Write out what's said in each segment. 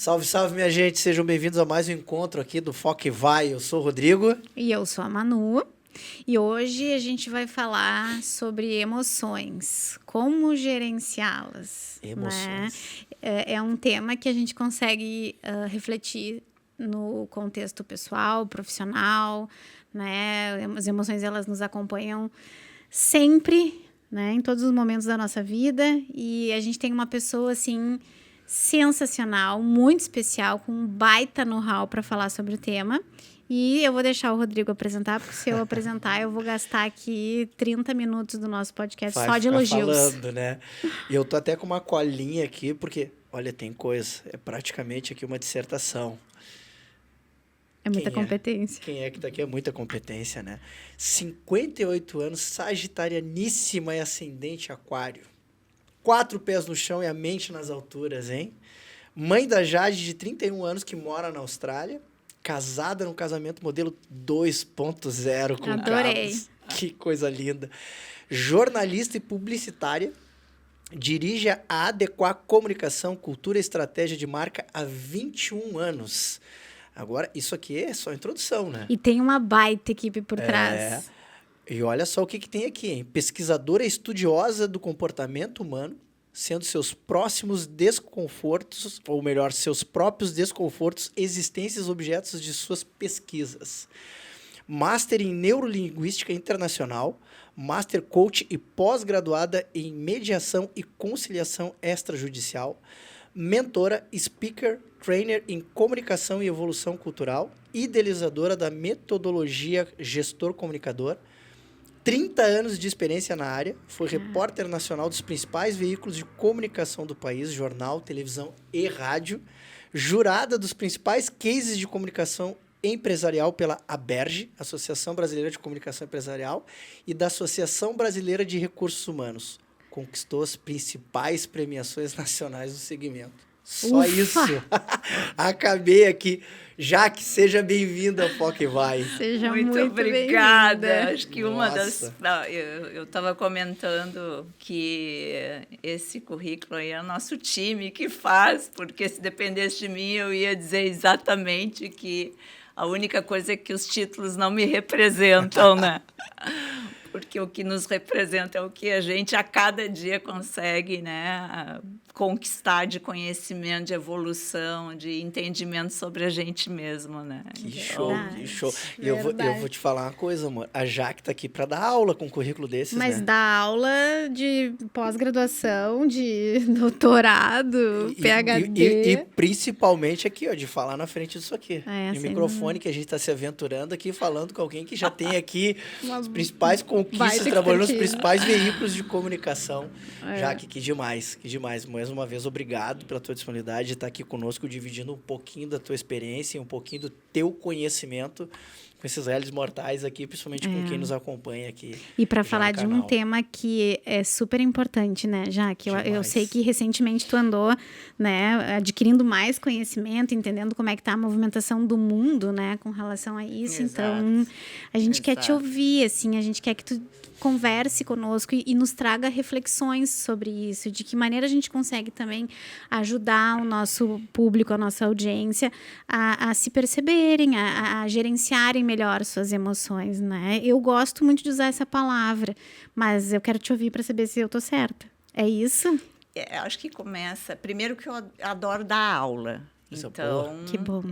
Salve, salve, minha gente. Sejam bem-vindos a mais um encontro aqui do Foque Vai. Eu sou o Rodrigo. E eu sou a Manu. E hoje a gente vai falar sobre emoções, como gerenciá-las. Emoções. Né? É um tema que a gente consegue refletir no contexto pessoal, profissional, né? As emoções, elas nos acompanham sempre, né? Em todos os momentos da nossa vida. E a gente tem uma pessoa, assim, sensacional, muito especial, com um baita know-how para falar sobre o tema. E eu vou deixar o Rodrigo apresentar, porque se eu apresentar, eu vou gastar aqui 30 minutos do nosso podcast só de elogios. Falando, né? E eu tô até com uma colinha aqui, porque, olha, tem coisa. É praticamente aqui uma dissertação. É muita competência. Quem é que tá aqui é muita competência, né? 58 anos, sagitarianíssima e ascendente aquário. 4 pés no chão e a mente nas alturas, hein? Mãe da Jade, de 31 anos, que mora na Austrália. Casada num casamento modelo 2.0 com Adorei. cabos. Que coisa linda. Jornalista e publicitária. Dirige a Adequar Comunicação, Cultura e Estratégia de Marca há 21 anos. Agora, isso aqui é só introdução, né? E tem uma baita equipe por trás. E olha só o que tem aqui, hein? Pesquisadora estudiosa do comportamento humano, sendo seus próximos desconfortos, ou melhor, seus próprios desconfortos, existências objetos de suas pesquisas. Master em Neurolinguística Internacional, Master Coach e pós-graduada em Mediação e Conciliação Extrajudicial, mentora, speaker, trainer em Comunicação e Evolução Cultural, idealizadora da metodologia Gestor Comunicador, 30 anos de experiência na área, foi repórter nacional dos principais veículos de comunicação do país, jornal, televisão e rádio, jurada dos principais cases de comunicação empresarial pela ABERGE, Associação Brasileira de Comunicação Empresarial, e da Associação Brasileira de Recursos Humanos. Conquistou as principais premiações nacionais do segmento. Só Ufa! Isso. Acabei aqui. Jaque, seja bem-vinda ao Foque Vai. Seja muito obrigada. bem-vinda. Acho que uma Nossa. das... Eu estava comentando que esse currículo aí é o nosso time que faz, porque se dependesse de mim, eu ia dizer exatamente que a única coisa é que os títulos não me representam, né? Porque o que nos representa é o que a gente a cada dia consegue, né, conquistar de conhecimento, de evolução, de entendimento sobre a gente mesmo, né? Que Então, show, que show. E eu vou te falar uma coisa, amor. A Jaque tá aqui para dar aula com um currículo desses, Mas né? dá aula de pós-graduação, de doutorado, PhD. E principalmente aqui, ó, de falar na frente disso aqui. De sem microfone, que a gente tá se aventurando aqui, falando com alguém que já tem aqui Uma as principais conquistas, baita trabalhando nos expertise. principais veículos de comunicação. É. Jaque, que demais, que demais. Mais uma vez, obrigado pela tua disponibilidade de estar aqui conosco, dividindo um pouquinho da tua experiência e um pouquinho do teu conhecimento com esses réis mortais aqui, principalmente com quem nos acompanha aqui. E para já falar no de um canal. tema que é super importante, né, Jaque? Eu Demais. sei que recentemente tu andou, né, adquirindo mais conhecimento, entendendo como é que tá a movimentação do mundo, né, com relação a isso. Exato. Então, a gente quer te Exato. ouvir, assim, a gente quer que tu converse conosco e nos traga reflexões sobre isso, de que maneira a gente consegue também ajudar o nosso público, a nossa audiência a se perceberem, a gerenciarem melhor suas emoções, né? Eu gosto muito de usar essa palavra, mas eu quero te ouvir para saber se eu tô certa. É isso? acho que começa... Primeiro que eu adoro dar aula. Coisa Então, Que bom.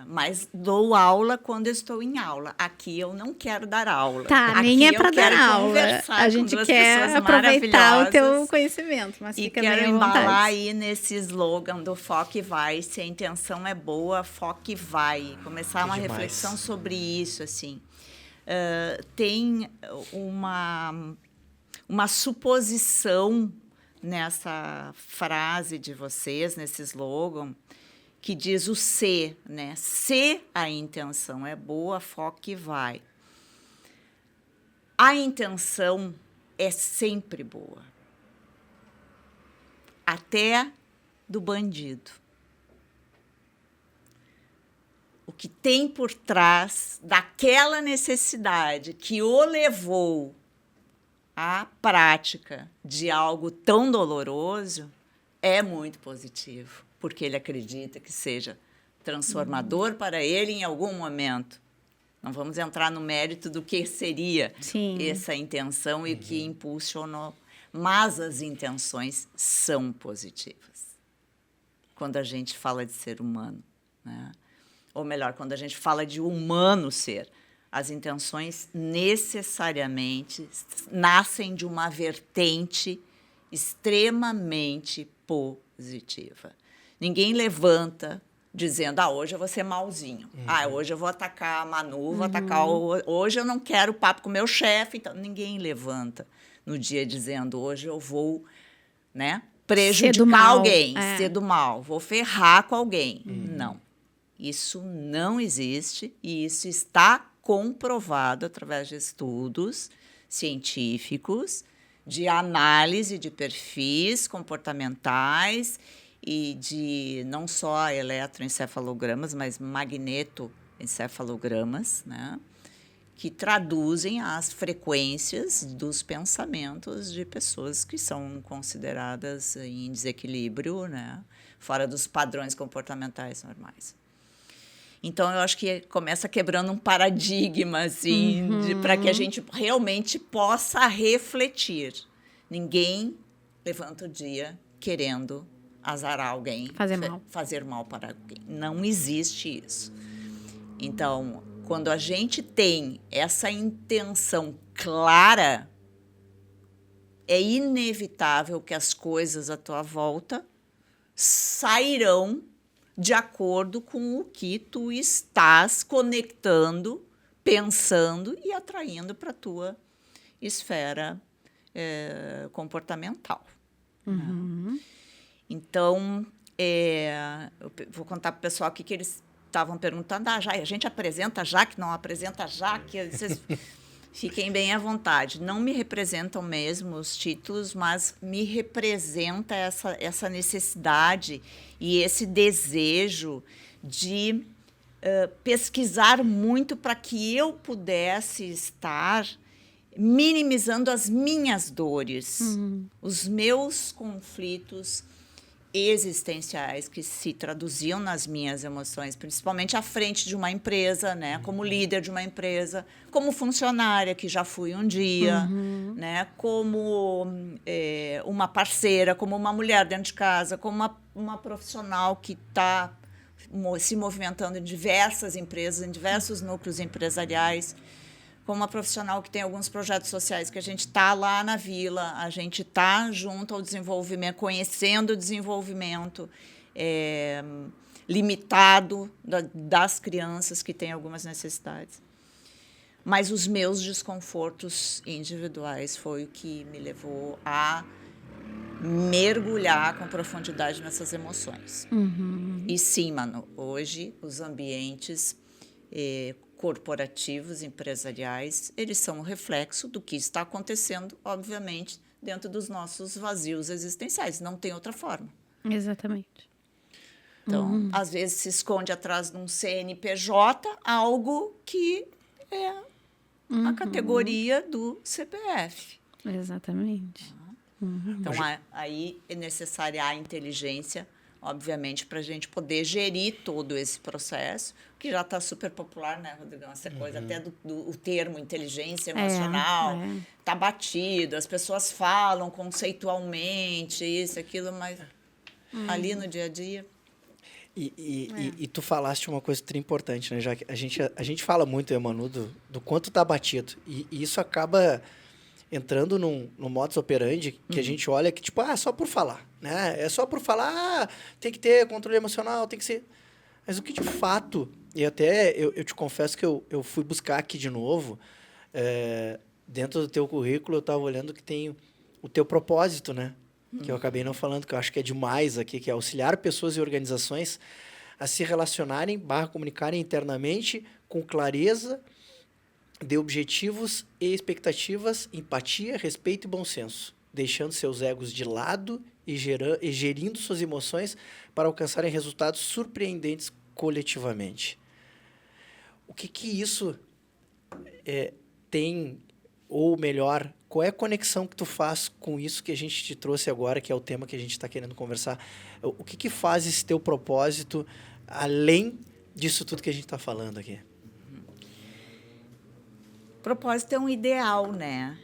mas dou aula quando eu estou em aula. Aqui eu não quero dar aula. Tá, Aqui nem é eu para dar quero aula. conversar A com gente duas quer pessoas aproveitar o teu maravilhosas. conhecimento, mas E fica quero bem à embalar vontade. aí nesse slogan do Foque Vai. Se a intenção é boa, foque vai. Começar uma demais. reflexão sobre isso, assim. Tem uma suposição nessa frase de vocês, nesse slogan, que diz o se, né? Se a intenção é boa, foque vai. A intenção é sempre boa. Até do bandido. O que tem por trás daquela necessidade que o levou à prática de algo tão doloroso é muito positivo. porque ele acredita que seja transformador para ele em algum momento. Não vamos entrar no mérito do que seria essa intenção e o que impulsionou. Mas as intenções são positivas. Quando a gente fala de ser humano, né? Ou melhor, quando a gente fala de humano ser, as intenções necessariamente nascem de uma vertente extremamente positiva. Ninguém levanta dizendo, hoje eu vou ser malzinho. Hoje eu vou atacar a Manu, vou atacar hoje eu não quero papo com o meu chefe. Então, ninguém levanta no dia dizendo, hoje eu vou, né, prejudicar alguém, ser do mal, vou ferrar com alguém. Não. Isso não existe e isso está comprovado através de estudos científicos, de análise de perfis comportamentais e de não só eletroencefalogramas, mas magnetoencefalogramas, né, que traduzem as frequências dos pensamentos de pessoas que são consideradas em desequilíbrio, né, fora dos padrões comportamentais normais. Então, eu acho que começa quebrando um paradigma, assim, para que a gente realmente possa refletir. Ninguém levanta o dia querendo azarar alguém, fazer mal para alguém. Não existe isso. Então, quando a gente tem essa intenção clara, é inevitável que as coisas à tua volta sairão de acordo com o que tu estás conectando, pensando e atraindo para a tua esfera comportamental. Né? Então, eu vou contar para o pessoal aqui que eles estavam perguntando, a gente apresenta a Jaque, não apresenta a Jaque? Vocês fiquem bem à vontade. Não me representam mesmo os títulos, mas me representa essa necessidade e esse desejo de pesquisar muito para que eu pudesse estar minimizando as minhas dores, os meus conflitos existenciais que se traduziam nas minhas emoções, principalmente à frente de uma empresa, né, como líder de uma empresa, como funcionária, que já fui um dia, né, como uma parceira, como uma mulher dentro de casa, como uma profissional que está se movimentando em diversas empresas, em diversos núcleos empresariais, como uma profissional que tem alguns projetos sociais que a gente está lá na vila, a gente está junto ao desenvolvimento, conhecendo o desenvolvimento limitado das crianças que têm algumas necessidades. Mas os meus desconfortos individuais foi o que me levou a mergulhar com profundidade nessas emoções. E sim, Manu, hoje os ambientes corporativos, empresariais, eles são um reflexo do que está acontecendo, obviamente, dentro dos nossos vazios existenciais. Não tem outra forma. Exatamente. Então, às vezes, se esconde atrás de um CNPJ algo que é a categoria do CPF. Exatamente. Então, aí é necessária a inteligência, obviamente, para a gente poder gerir todo esse processo, que já está super popular, né, Rodrigão? Essa coisa até o termo inteligência emocional está batido, as pessoas falam conceitualmente, isso, aquilo, mas ali no dia a dia... E tu falaste uma coisa muito importante, né? Já que a gente fala muito, Manu, do quanto está batido. E isso acaba entrando no modus operandi que a gente olha que, tipo, só por falar, né? É só por falar, tem que ter controle emocional, tem que ser... Mas o que de fato... E até eu te confesso que eu fui buscar aqui de novo, dentro do teu currículo, eu estava olhando que tem o teu propósito, né? Que eu acabei não falando, que eu acho que é demais aqui, que é auxiliar pessoas e organizações a se relacionarem, comunicarem internamente com clareza de objetivos e expectativas, empatia, respeito e bom senso, deixando seus egos de lado e gerindo suas emoções para alcançarem resultados surpreendentes coletivamente. O que isso tem ou melhor, qual é a conexão que tu faz com isso que a gente te trouxe agora, que é o tema que a gente está querendo conversar? O que faz esse teu propósito além disso tudo que a gente está falando aqui? Propósito é um ideal, né?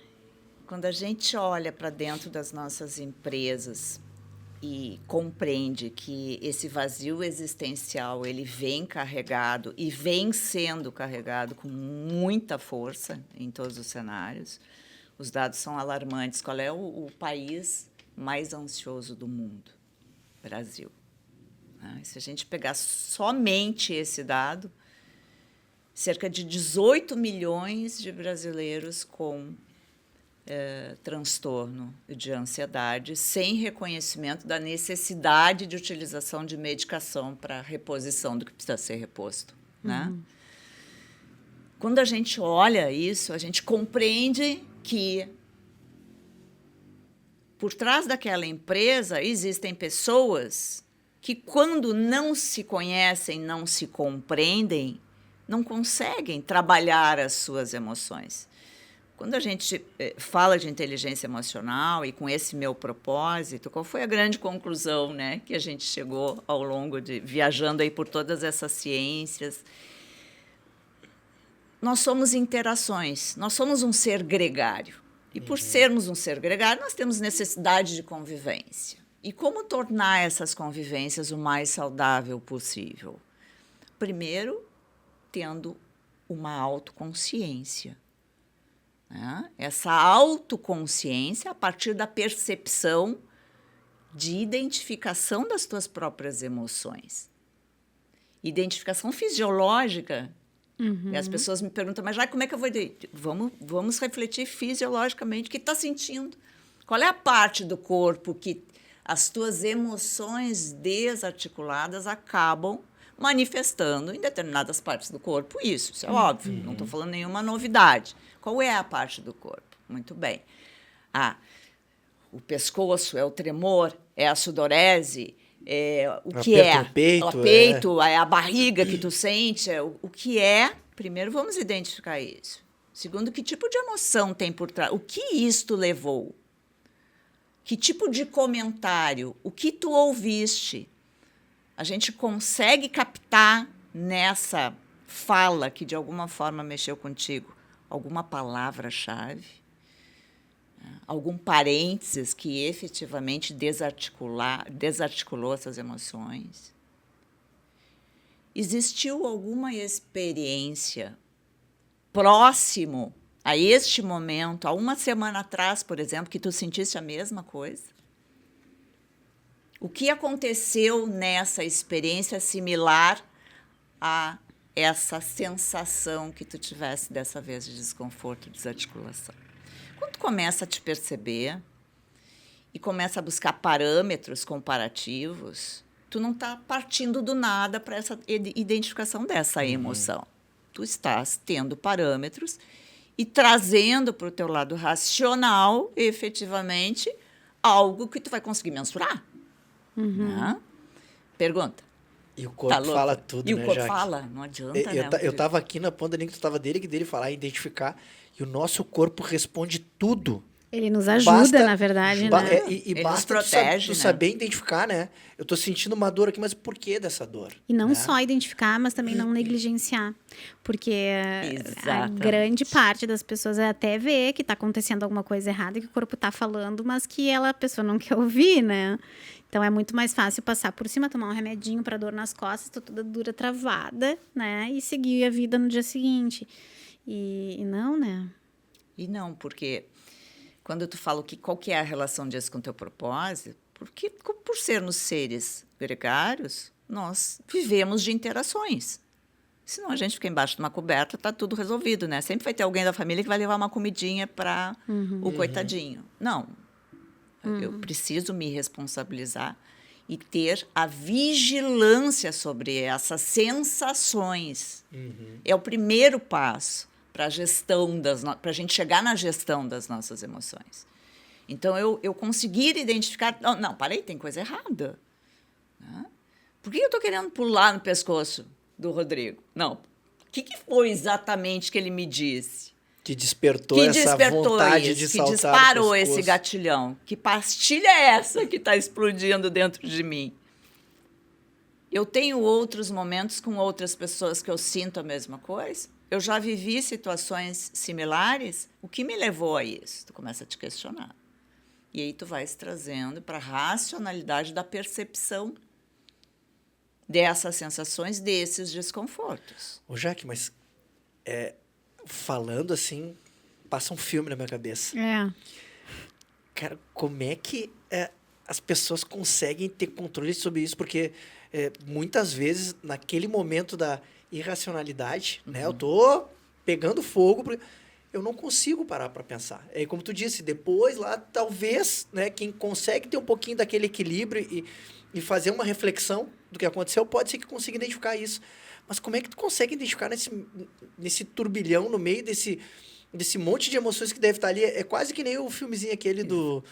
Quando a gente olha para dentro das nossas empresas e compreende que esse vazio existencial ele vem carregado e vem sendo carregado com muita força em todos os cenários, os dados são alarmantes. Qual é o país mais ansioso do mundo? Brasil. Se a gente pegar somente esse dado, cerca de 18 milhões de brasileiros com transtorno de ansiedade, sem reconhecimento da necessidade de utilização de medicação para reposição do que precisa ser reposto. Né? Quando a gente olha isso, a gente compreende que por trás daquela empresa existem pessoas que, quando não se conhecem, não se compreendem, não conseguem trabalhar as suas emoções. Quando a gente fala de inteligência emocional e com esse meu propósito, qual foi a grande conclusão, né, que a gente chegou ao longo de viajando aí por todas essas ciências? Nós somos interações, nós somos um ser gregário. E por sermos um ser gregário, nós temos necessidade de convivência. E como tornar essas convivências o mais saudável possível? Primeiro, tendo uma autoconsciência. Essa autoconsciência a partir da percepção de identificação das tuas próprias emoções. Identificação fisiológica. E as pessoas me perguntam, mas já como é que eu vou... Vamos refletir fisiologicamente o que está sentindo. Qual é a parte do corpo que as tuas emoções desarticuladas acabam manifestando em determinadas partes do corpo? Isso é óbvio, não estou falando nenhuma novidade. Qual é a parte do corpo? Muito bem. O pescoço, é o tremor, é a sudorese, o que é? O peito, é a barriga que tu sente, o que é? Primeiro, vamos identificar isso. Segundo, que tipo de emoção tem por trás? O que isto levou? Que tipo de comentário? O que tu ouviste? A gente consegue captar nessa fala que, de alguma forma, mexeu contigo alguma palavra-chave? Algum parênteses que efetivamente desarticulou essas emoções? Existiu alguma experiência próximo a este momento, há uma semana atrás, por exemplo, que tu sentiste a mesma coisa? O que aconteceu nessa experiência similar a essa sensação que tu tivesse dessa vez de desconforto, desarticulação? Quando tu começa a te perceber e começa a buscar parâmetros comparativos, tu não está partindo do nada para essa identificação dessa emoção. Tu estás tendo parâmetros e trazendo para o teu lado racional, efetivamente, algo que tu vai conseguir mensurar. Né? Pergunta. E o corpo fala tudo, né, E o corpo Jaque? fala, não adianta, Eu estava aqui na ponta ali que tu estava dele, que dele falar, identificar, e o nosso corpo responde tudo. Ele nos ajuda, na verdade, né? E basta tu saber identificar, né? Eu tô sentindo uma dor aqui, mas por que dessa dor? E não né? só identificar, mas também não negligenciar. Porque a grande parte das pessoas até vê que está acontecendo alguma coisa errada, que o corpo está falando, mas que a pessoa não quer ouvir, né? Então, é muito mais fácil passar por cima, tomar um remedinho para dor nas costas, tô toda dura, travada, né? E seguir a vida no dia seguinte. E não, né? E não, porque quando tu fala qual que é a relação disso com o teu propósito, porque por sermos seres gregários, nós vivemos de interações. Senão a gente fica embaixo de uma coberta, tá tudo resolvido, né? Sempre vai ter alguém da família que vai levar uma comidinha para o coitadinho. Não. Eu preciso me responsabilizar e ter a vigilância sobre essas sensações. É o primeiro passo para a gestão para a gente chegar na gestão das nossas emoções. Então, eu conseguir identificar... Não, parei, tem coisa errada. Por que eu estou querendo pular no pescoço do Rodrigo? Não. O que foi exatamente que ele me disse? Que despertou que essa despertou vontade isso, de que saltar. disparou no esse pescoço. gatilhão. Que pastilha é essa que está explodindo dentro de mim? Eu tenho outros momentos com outras pessoas que eu sinto a mesma coisa. Eu já vivi situações similares. O que me levou a isso? Tu começa a te questionar. E aí tu vai se trazendo para a racionalidade da percepção dessas sensações, desses desconfortos. Ô, Jaque, mas falando assim, passa um filme na minha cabeça. Cara, como é que as pessoas conseguem ter controle sobre isso? Porque muitas vezes, naquele momento da irracionalidade, né? Eu tô pegando fogo, eu não consigo parar para pensar. É como tu disse, depois lá, talvez, né, quem consegue ter um pouquinho daquele equilíbrio e fazer uma reflexão do que aconteceu, pode ser que consiga identificar isso. Mas como é que tu consegue identificar nesse turbilhão, no meio desse monte de emoções que deve estar ali? É quase que nem o filmezinho aquele do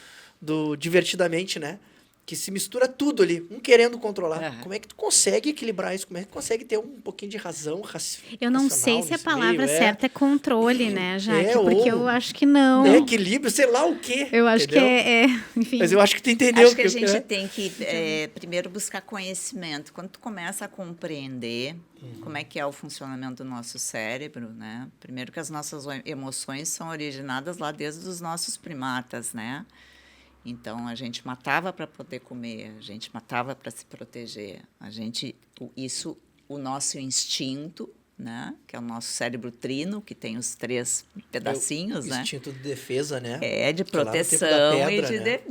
Divertidamente, né? Que se mistura tudo ali, um querendo controlar. Como é que tu consegue equilibrar isso? Como é que tu consegue ter um pouquinho de razão Eu não sei se a palavra meio, certa é controle, né, Jaque? ou Porque eu acho que não. Equilíbrio, sei lá o quê. Eu acho entendeu? que enfim. Mas eu acho que tu entendeu. Acho que a gente tem que primeiro buscar conhecimento. Quando tu começa a compreender como é que é o funcionamento do nosso cérebro, né? Primeiro que as nossas emoções são originadas lá desde os nossos primatas, né? Então, a gente matava para poder comer, a gente matava para se proteger. O nosso instinto, né? Que é o nosso cérebro trino, que tem os 3 pedacinhos, né? Instinto de defesa, né? É, de proteção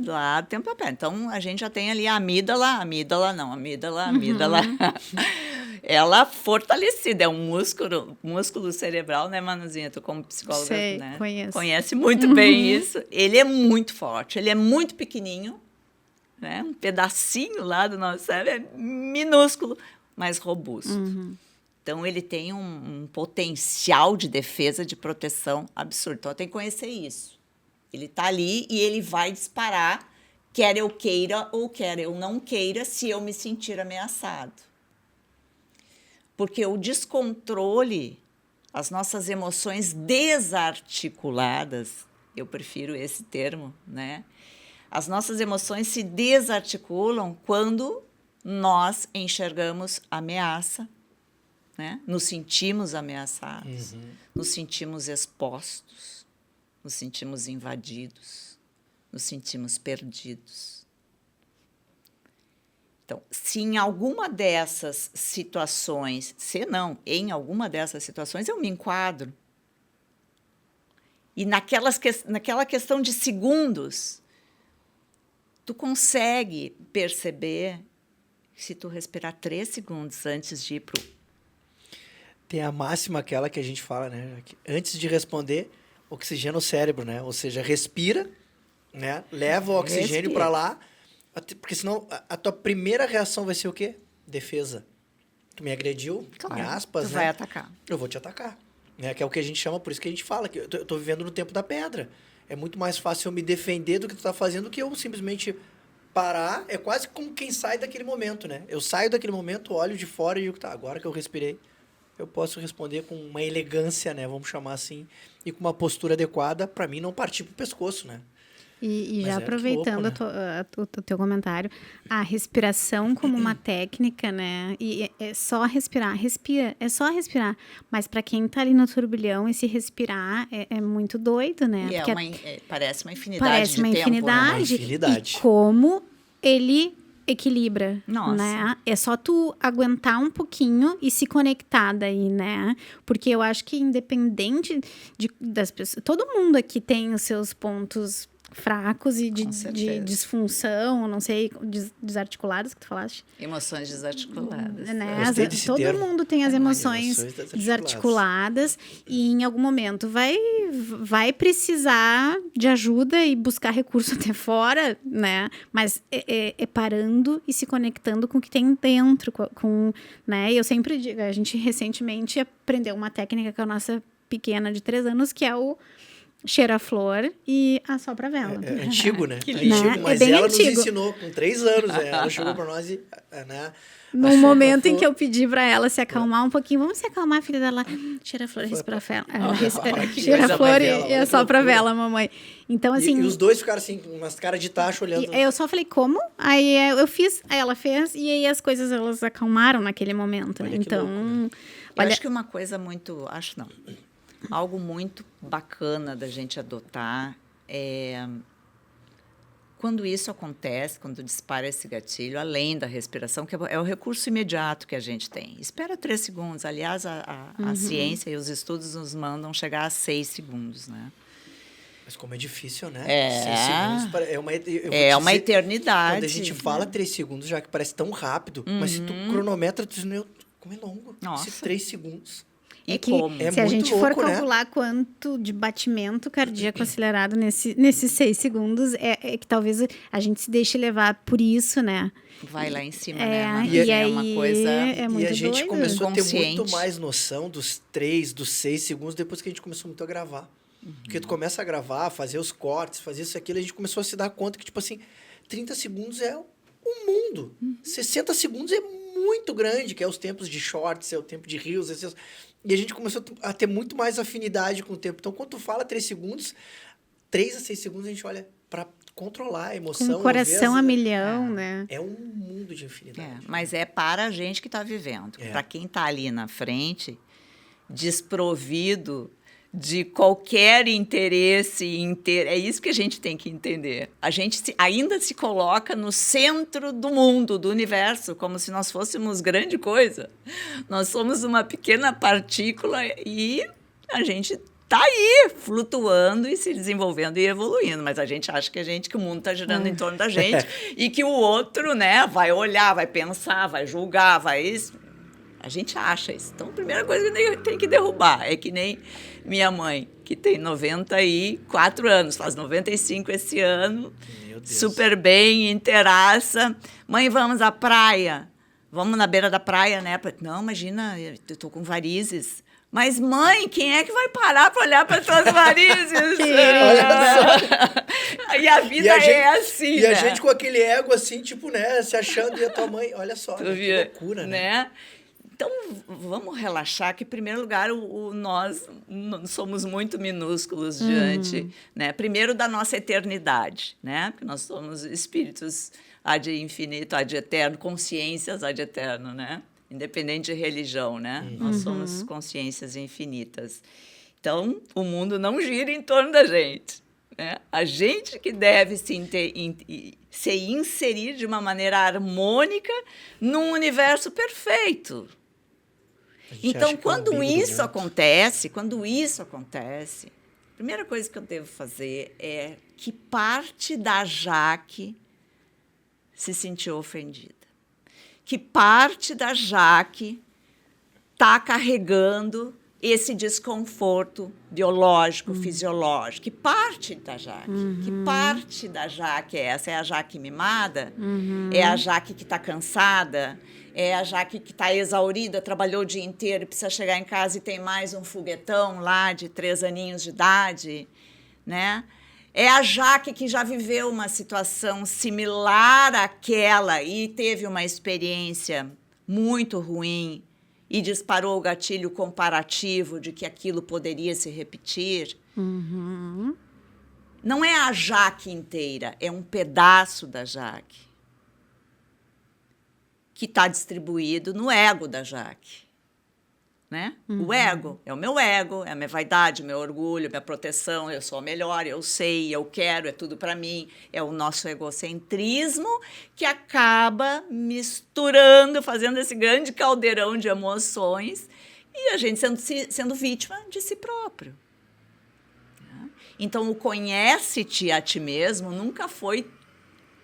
lá do tempo da pedra. Então, a gente já tem ali a amígdala. Ela fortalecida, é um músculo cerebral, né, Manuzinha? Tu como psicóloga, Sei, né? conheço. Conhece muito bem isso. Ele é muito forte, ele é muito pequenininho, né? Um pedacinho lá do nosso cérebro é minúsculo, mas robusto. Então, ele tem um potencial de defesa, de proteção absurdo. Então, eu tenho que conhecer isso. Ele está ali e ele vai disparar, quer eu queira ou quer eu não queira, se eu me sentir ameaçado. Porque o descontrole, as nossas emoções desarticuladas, eu prefiro esse termo, né? As nossas emoções se desarticulam quando nós enxergamos ameaça, né? Nos sentimos ameaçados, nos sentimos expostos, nos sentimos invadidos, nos sentimos perdidos. Então, se em alguma dessas situações, em alguma dessas situações eu me enquadro. E naquela questão de segundos, tu consegue perceber se tu respirar 3 segundos antes de ir pro... Tem a máxima aquela que a gente fala, né? Que antes de responder, oxigena o cérebro, né? Ou seja, respira, né? Leva o oxigênio para lá, porque senão a tua primeira reação vai ser o quê? Defesa. Tu me agrediu, claro, em aspas, tu né? vai atacar. Eu vou te atacar. Né? Que é o que a gente chama, por isso que a gente fala, que eu tô vivendo no tempo da pedra. É muito mais fácil eu me defender do que tu tá fazendo do que eu simplesmente parar. É quase como quem sai daquele momento, né? Eu saio daquele momento, olho de fora e digo, tá, agora que eu respirei, eu posso responder com uma elegância, né? Vamos chamar assim, e com uma postura adequada para mim não partir pro pescoço, né? E já aproveitando o teu comentário, a respiração como uma técnica, né? E é só respirar, é só respirar. Mas para quem tá ali no turbilhão, esse respirar é muito doido, né? E porque parece uma infinidade de tempo. Uma infinidade. E como ele equilibra, Nossa. né? É só tu aguentar um pouquinho e se conectar daí, né? Porque eu acho que independente das pessoas... Todo mundo aqui tem os seus pontos fracos e de disfunção, não sei, desarticuladas que tu falaste. Emoções desarticuladas. Né? Todo mundo tem as emoções desarticuladas e em algum momento vai precisar de ajuda e buscar recurso até fora, né? Mas é parando e se conectando com o que tem dentro, né? Eu sempre digo, a gente recentemente aprendeu uma técnica com a nossa pequena de 3 anos, que é o cheira a flor e assopra a vela. É antigo, né? Que É lindo. antigo, Né? mas É bem ela antigo. nos ensinou com 3 anos. Né? Ela chegou pra nós e... Né? No momento em que eu pedi pra ela se acalmar um pouquinho, vamos se acalmar, filha dela. Cheira a flor, respira a vela. que Cheira coisa a flor bela, e olha assopra a que loucura. vela, mamãe. Então, assim... E os dois ficaram assim, com umas caras de tacho olhando. eu só falei, como? Aí eu fiz, aí ela fez, e aí as coisas, elas acalmaram naquele momento, né? Olha que Então, louco, né? Eu olha... acho que uma coisa muito... Acho não. Algo muito bacana da gente adotar é... Quando isso acontece, quando dispara esse gatilho, além da respiração, que é o recurso imediato que a gente tem. Espera 3 segundos. Aliás, a ciência e os estudos nos mandam chegar a 6 segundos, né? Mas como é difícil, né? É. 6 segundos é uma, É uma eternidade. Quando a gente fala 3 segundos, já que parece tão rápido, mas se tu cronometra, tu diz, meu, como é longo. Nossa. Esses 3 segundos. E É que como? É se a muito gente for louco, né? calcular quanto de batimento cardíaco acelerado nesses 6 segundos, é que talvez a gente se deixe levar por isso, né? Vai lá em cima, É, né? Mas e é aí uma coisa... é muito E a gente doido. começou a ter Inconsciente. muito mais noção dos 3, dos 6 segundos depois que a gente começou muito a gravar. Porque tu começa a gravar, fazer os cortes, fazer isso e aquilo, a gente começou a se dar conta que, tipo assim, 30 segundos é um mundo. 60 segundos é muito grande, que é os tempos de shorts, é o tempo de reels, e a gente começou a ter muito mais afinidade com o tempo. Então, quando tu fala 3 segundos, 3 a 6 segundos a gente olha pra controlar a emoção. Com o coração a às vezes, milhão, né? É um mundo de infinidade. Mas é para a gente que está vivendo. É. Para quem está ali na frente, desprovido de qualquer interesse. É isso que a gente tem que entender. A gente ainda se coloca no centro do mundo, do universo, como se nós fôssemos grande coisa. Nós somos uma pequena partícula e a gente está aí, flutuando e se desenvolvendo e evoluindo. Mas a gente acha que o mundo está girando em torno da gente e que o outro, né, vai olhar, vai pensar, vai julgar, vai... A gente acha isso. Então, a primeira coisa que tem que derrubar é que nem minha mãe, que tem 94 anos, faz 95 esse ano, Meu Deus. super bem, inteiraça. Mãe, vamos à praia. Vamos na beira da praia, né? Não, imagina, eu estou com varizes. Mas, mãe, quem é que vai parar para olhar para as tuas varizes? E a vida é assim, E né? a gente com aquele ego assim, tipo, né, se achando, e a tua mãe, olha só, Tu né, que vê, loucura, né? Então, vamos relaxar, que, em primeiro lugar, nós somos muito minúsculos diante, né? Primeiro, da nossa eternidade, né? Porque nós somos espíritos ad infinito, ad eterno, consciências ad eterno, né? Independente de religião, né? Nós somos consciências infinitas. Então, o mundo não gira em torno da gente, né? A gente que deve se inserir de uma maneira harmônica num universo perfeito. A gente acha Então, que é o quando umbigo do isso mundo. acontece, a primeira coisa que eu devo fazer é que parte da Jaque se sentiu ofendida. Que parte da Jaque está carregando esse desconforto biológico, fisiológico. Que parte da Jaque? Que parte da Jaque é essa? É a Jaque mimada? É a Jaque que está cansada? É a Jaque que está exaurida, trabalhou o dia inteiro e precisa chegar em casa e tem mais um foguetão lá de 3 aninhos de idade, né? É a Jaque que já viveu uma situação similar àquela e teve uma experiência muito ruim e disparou o gatilho comparativo de que aquilo poderia se repetir. Não é a Jaque inteira, é um pedaço da Jaque que está distribuído no ego da Jaque. Né? O ego é o meu ego, é a minha vaidade, meu orgulho, minha proteção, eu sou a melhor, eu sei, eu quero, é tudo para mim. É o nosso egocentrismo que acaba misturando, fazendo esse grande caldeirão de emoções e a gente sendo vítima de si próprio. Né? Então, o conhece-te a ti mesmo nunca foi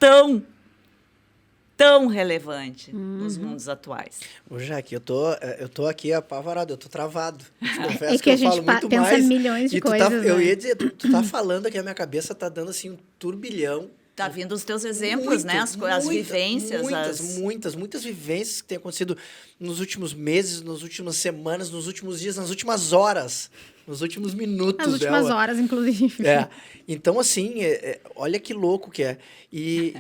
tão relevante nos mundos atuais. Ô, Jaque, eu tô aqui apavorado, eu tô travado. Eu te confesso É que a eu gente falo muito pensa mais. milhões de e tu coisas, eu né? ia dizer, tu tá falando que a minha cabeça tá dando assim um turbilhão Tá vindo os teus exemplos, né? As vivências. Muitas vivências que têm acontecido nos últimos meses, nas últimas semanas, nos últimos dias, nas últimas horas, nos últimos minutos. Nas últimas horas, inclusive. Então, assim, olha que louco que é. E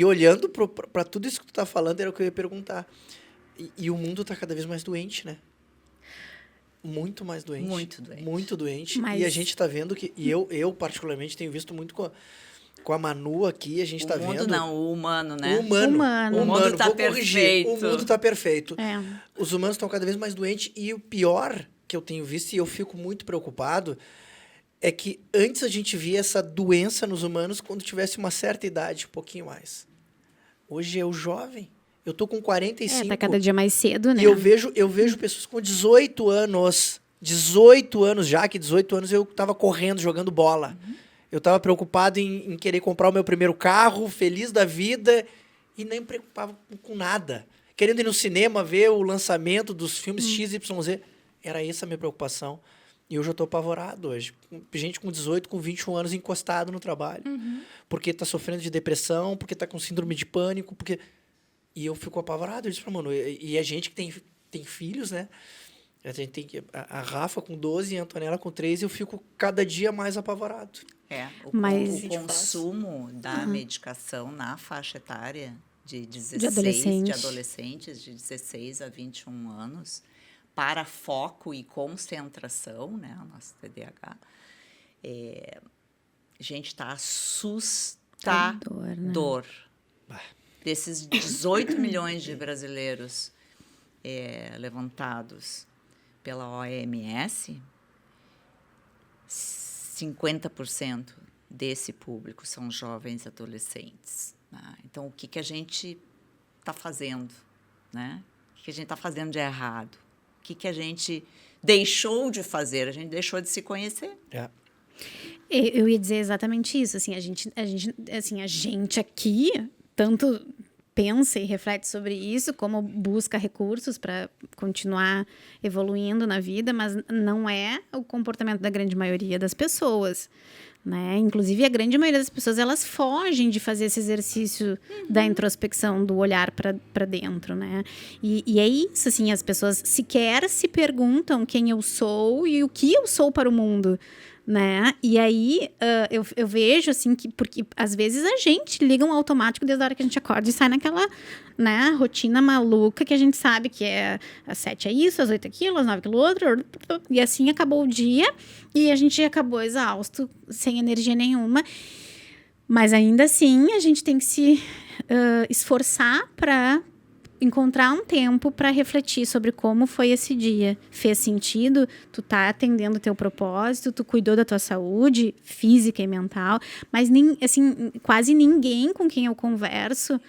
olhando para tudo isso que tu tá falando, era o que eu ia perguntar. E o mundo tá cada vez mais doente, né? Muito mais doente. Muito doente. Mas... E a gente tá vendo que... E eu particularmente, tenho visto muito com a Manu aqui, a gente tá vendo... O mundo não, o humano, né? O humano. O mundo tá perfeito. O mundo tá perfeito. É. Os humanos estão cada vez mais doentes. E o pior que eu tenho visto, e eu fico muito preocupado, é que antes a gente via essa doença nos humanos quando tivesse uma certa idade, um pouquinho mais. Hoje é o jovem. Eu tô com 45. Tá cada dia mais cedo, né? E eu vejo pessoas com 18 anos. 18 anos já, que 18 anos eu tava correndo, jogando bola. Eu estava preocupado em querer comprar o meu primeiro carro, feliz da vida, e nem me preocupava com nada. Querendo ir no cinema, ver o lançamento dos filmes XYZ. Era essa a minha preocupação. E eu já estou apavorado hoje. Gente com 18, com 21 anos encostado no trabalho. Porque está sofrendo de depressão, porque está com síndrome de pânico, porque... E eu fico apavorado. Eu disse para mano, e a gente que tem filhos, né? A gente tem a Rafa com 12 e a Antonella com 3, eu fico cada dia mais apavorado. O consumo da medicação na faixa etária de adolescentes de 16 a 21 anos para foco e concentração, né, o nosso TDAH, a gente está assustador. Né? Desses 18 milhões de brasileiros levantados pela OMS, 50% desse público são jovens adolescentes. Né? Então, o que a gente está fazendo? Né? O que a gente está fazendo de errado? O que a gente deixou de fazer? A gente deixou de se conhecer. Eu ia dizer exatamente isso. Assim, a gente aqui tanto pensa e reflete sobre isso, como busca recursos para continuar evoluindo na vida, mas não é o comportamento da grande maioria das pessoas, né? Inclusive, a grande maioria das pessoas, elas fogem de fazer esse exercício da introspecção, do olhar para dentro, né? E é isso, assim, as pessoas sequer se perguntam quem eu sou e o que eu sou para o mundo, né? E aí, eu vejo, assim, que... Porque, às vezes, a gente liga um automático desde a hora que a gente acorda e sai naquela, né, rotina maluca que a gente sabe que às 7 é isso, às 8 é aquilo, às 9 é aquilo outro. E assim, acabou o dia e a gente acabou exausto, sem energia nenhuma. Mas, ainda assim, a gente tem que se esforçar para encontrar um tempo para refletir sobre como foi esse dia. Fez sentido? Tu tá atendendo o teu propósito? Tu cuidou da tua saúde física e mental? Mas assim, quase ninguém com quem eu converso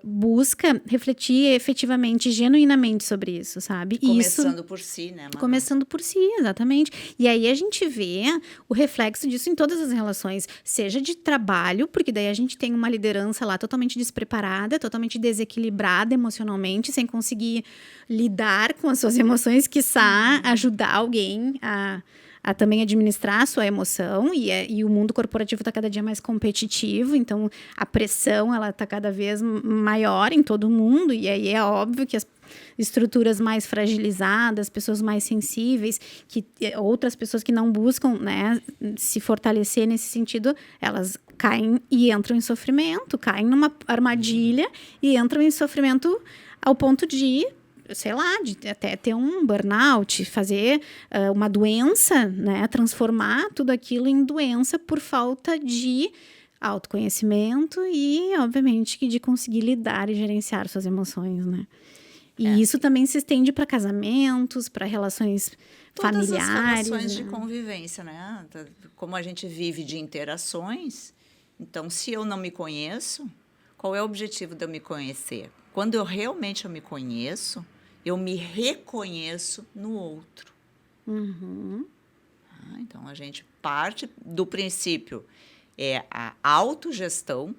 busca refletir efetivamente, genuinamente sobre isso, sabe? Começando por si, né, Manu? Começando por si, exatamente. E aí a gente vê o reflexo disso em todas as relações, seja de trabalho, porque daí a gente tem uma liderança lá totalmente despreparada, totalmente desequilibrada emocionalmente, sem conseguir lidar com as suas emoções, quiçá ajudar alguém a também administrar a sua emoção, e o mundo corporativo está cada dia mais competitivo, então a pressão está cada vez maior em todo mundo, e aí é óbvio que as estruturas mais fragilizadas, pessoas mais sensíveis, outras pessoas que não buscam, né, se fortalecer nesse sentido, elas caem e entram em sofrimento, caem numa armadilha e entram em sofrimento ao ponto de, sei lá, de até ter um burnout, fazer uma doença, né? Transformar tudo aquilo em doença por falta de autoconhecimento e, obviamente, de conseguir lidar e gerenciar suas emoções, né? E isso também se estende para casamentos, para relações familiares. Todas as relações, né? de convivência, né? Como a gente vive de interações, então, se eu não me conheço, qual é o objetivo de eu me conhecer? Quando eu realmente me conheço, eu me reconheço no outro. Então, a gente parte do princípio, a autogestão,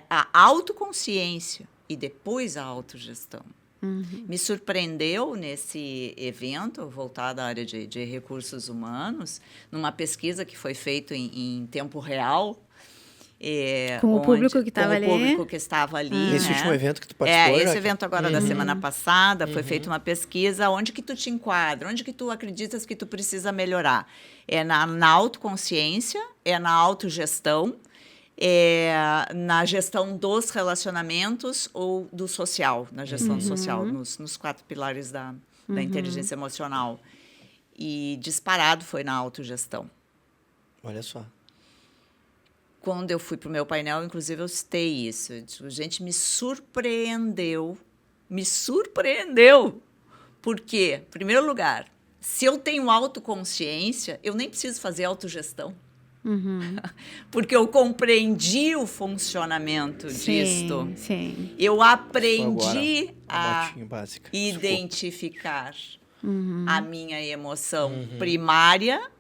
a autoconsciência e depois a autogestão. Me surpreendeu nesse evento, voltado à área de recursos humanos, numa pesquisa que foi feita em tempo real, Com o público que estava ali. Com o público que estava ali. Nesse né? último evento que tu participou, Esse Jaque? evento agora da semana passada, foi feita uma pesquisa onde que tu te enquadra, onde que tu acreditas que tu precisa melhorar. É na autoconsciência, é na autogestão, é na gestão dos relacionamentos ou do social, na gestão social, nos 4 pilares da inteligência emocional. E disparado foi na autogestão. Olha só. Quando eu fui para o meu painel, inclusive, eu citei isso. Eu digo, gente, me surpreendeu. Por quê? Em primeiro lugar, se eu tenho autoconsciência, eu nem preciso fazer autogestão. Porque eu compreendi o funcionamento disto. Sim. Eu aprendi Agora, a notinha básica. identificar a minha emoção primária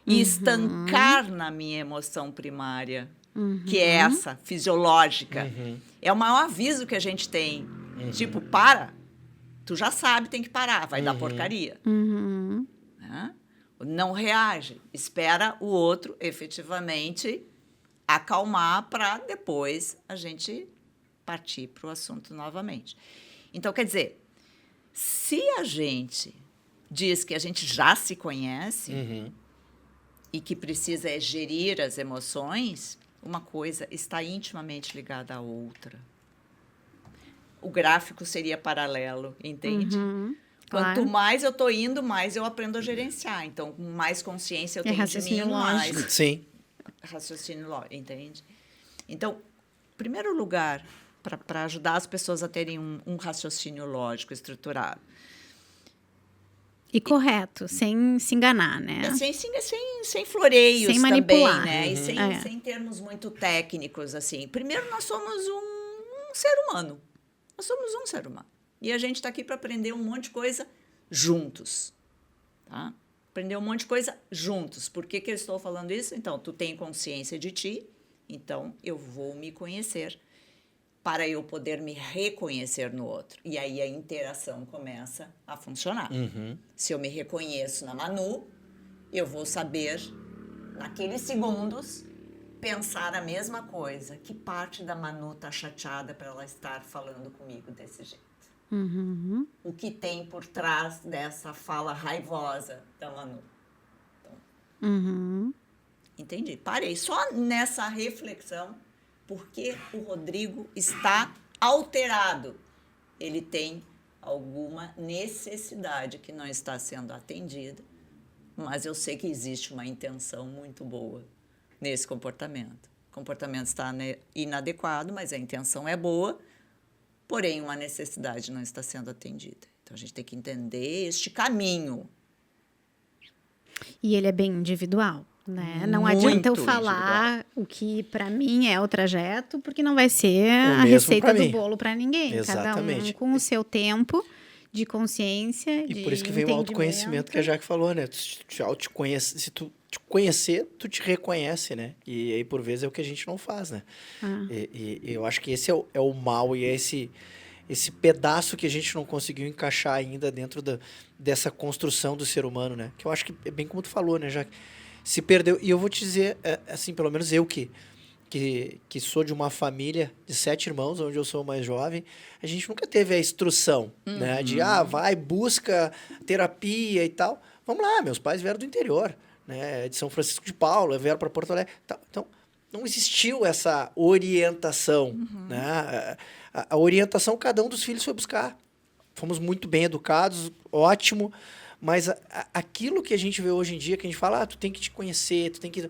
e estancar na minha emoção primária, que é essa, fisiológica. É o maior aviso que a gente tem. Tipo, para. Tu já sabe, tem que parar, vai dar porcaria. Né? Não reage. Espera o outro efetivamente acalmar para depois a gente partir para o assunto novamente. Então, quer dizer, se a gente diz que a gente já se conhece e que precisa gerir as emoções, uma coisa está intimamente ligada à outra. O gráfico seria paralelo, entende? Claro. Quanto mais eu estou indo, mais eu aprendo a gerenciar. Então, com mais consciência eu tenho de mim, raciocínio mais lógico. Sim. raciocínio lógico, entende? Então, em primeiro lugar, para ajudar as pessoas a terem um raciocínio lógico estruturado, E correto, sem se enganar, né? sem floreios Sem manipular. também, né? E É. sem termos muito técnicos, assim. Primeiro, nós somos um ser humano. Nós somos um ser humano. E a gente está aqui para aprender um monte de coisa juntos. Tá? Aprender um monte de coisa juntos. Por que eu estou falando isso? Então, tu tem consciência de ti, então eu vou me conhecer para eu poder me reconhecer no outro. E aí a interação começa a funcionar. Se eu me reconheço na Manu, eu vou saber, naqueles segundos, pensar a mesma coisa. Que parte da Manu está chateada para ela estar falando comigo desse jeito? O que tem por trás dessa fala raivosa da Manu? Então, entendi. Parei só nessa reflexão. Porque o Rodrigo está alterado. Ele tem alguma necessidade que não está sendo atendida, mas eu sei que existe uma intenção muito boa nesse comportamento. O comportamento está inadequado, mas a intenção é boa, porém uma necessidade não está sendo atendida. Então a gente tem que entender este caminho. E ele é bem individual, né? Não Muito adianta eu falar o que para mim é o trajeto, porque não vai ser a mesmo receita pra do mim. bolo para ninguém. Exatamente. Cada um com o seu tempo de consciência, E de por isso que vem o autoconhecimento que a Jaque falou, né? Se tu te conhecer, tu te reconhece, né? E aí, por vezes, é o que a gente não faz, né? E eu acho que esse é o mal e é esse pedaço que a gente não conseguiu encaixar ainda dentro dessa construção do ser humano, né? Que eu acho que é bem como tu falou, né, Jaque? Se perdeu. E eu vou te dizer, assim, pelo menos eu que sou de uma família de 7 irmãos, onde eu sou o mais jovem, a gente nunca teve a instrução, né? De, vai, busca terapia e tal. Vamos lá, meus pais vieram do interior, né? De São Francisco de Paula, vieram para Porto Alegre. Tal. Então, não existiu essa orientação, né? A orientação cada um dos filhos foi buscar. Fomos muito bem educados, ótimo, mas aquilo que a gente vê hoje em dia, que a gente fala, tu tem que te conhecer, tu tem que...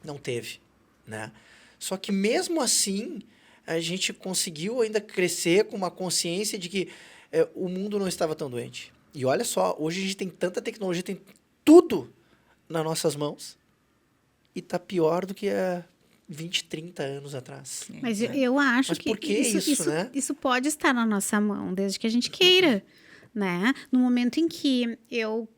Não teve, né? Só que mesmo assim, a gente conseguiu ainda crescer com uma consciência de que o mundo não estava tão doente. E olha só, hoje a gente tem tanta tecnologia, tem tudo nas nossas mãos e tá pior do que há 20, 30 anos atrás. Mas né? eu acho Mas que por que isso, né? isso pode estar na nossa mão, desde que a gente queira, né? No momento em que eu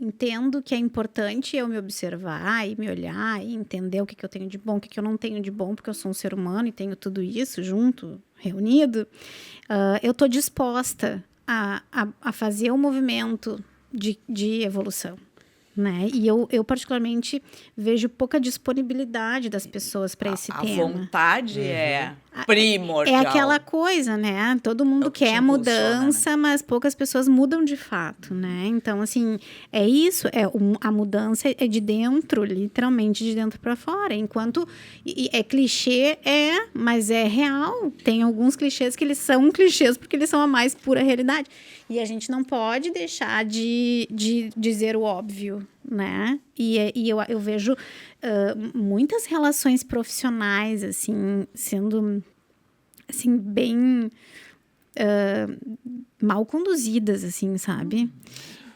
entendo que é importante eu me observar e me olhar e entender o que eu tenho de bom, o que eu não tenho de bom, porque eu sou um ser humano e tenho tudo isso junto, reunido, eu estou disposta a fazer um movimento de evolução, né? E eu particularmente vejo pouca disponibilidade das pessoas para esse A tema. vontade é primordial. É aquela coisa, né? Todo mundo É o que te quer impulsiona, mudança, mas poucas pessoas mudam de fato, né? Então, assim, é isso. A mudança é de dentro, literalmente de dentro para fora. Enquanto é clichê, mas é real. Tem alguns clichês que eles são clichês porque eles são a mais pura realidade. E a gente não pode deixar de dizer o óbvio, né? E eu vejo muitas relações profissionais, assim, sendo assim, bem mal conduzidas, assim, sabe?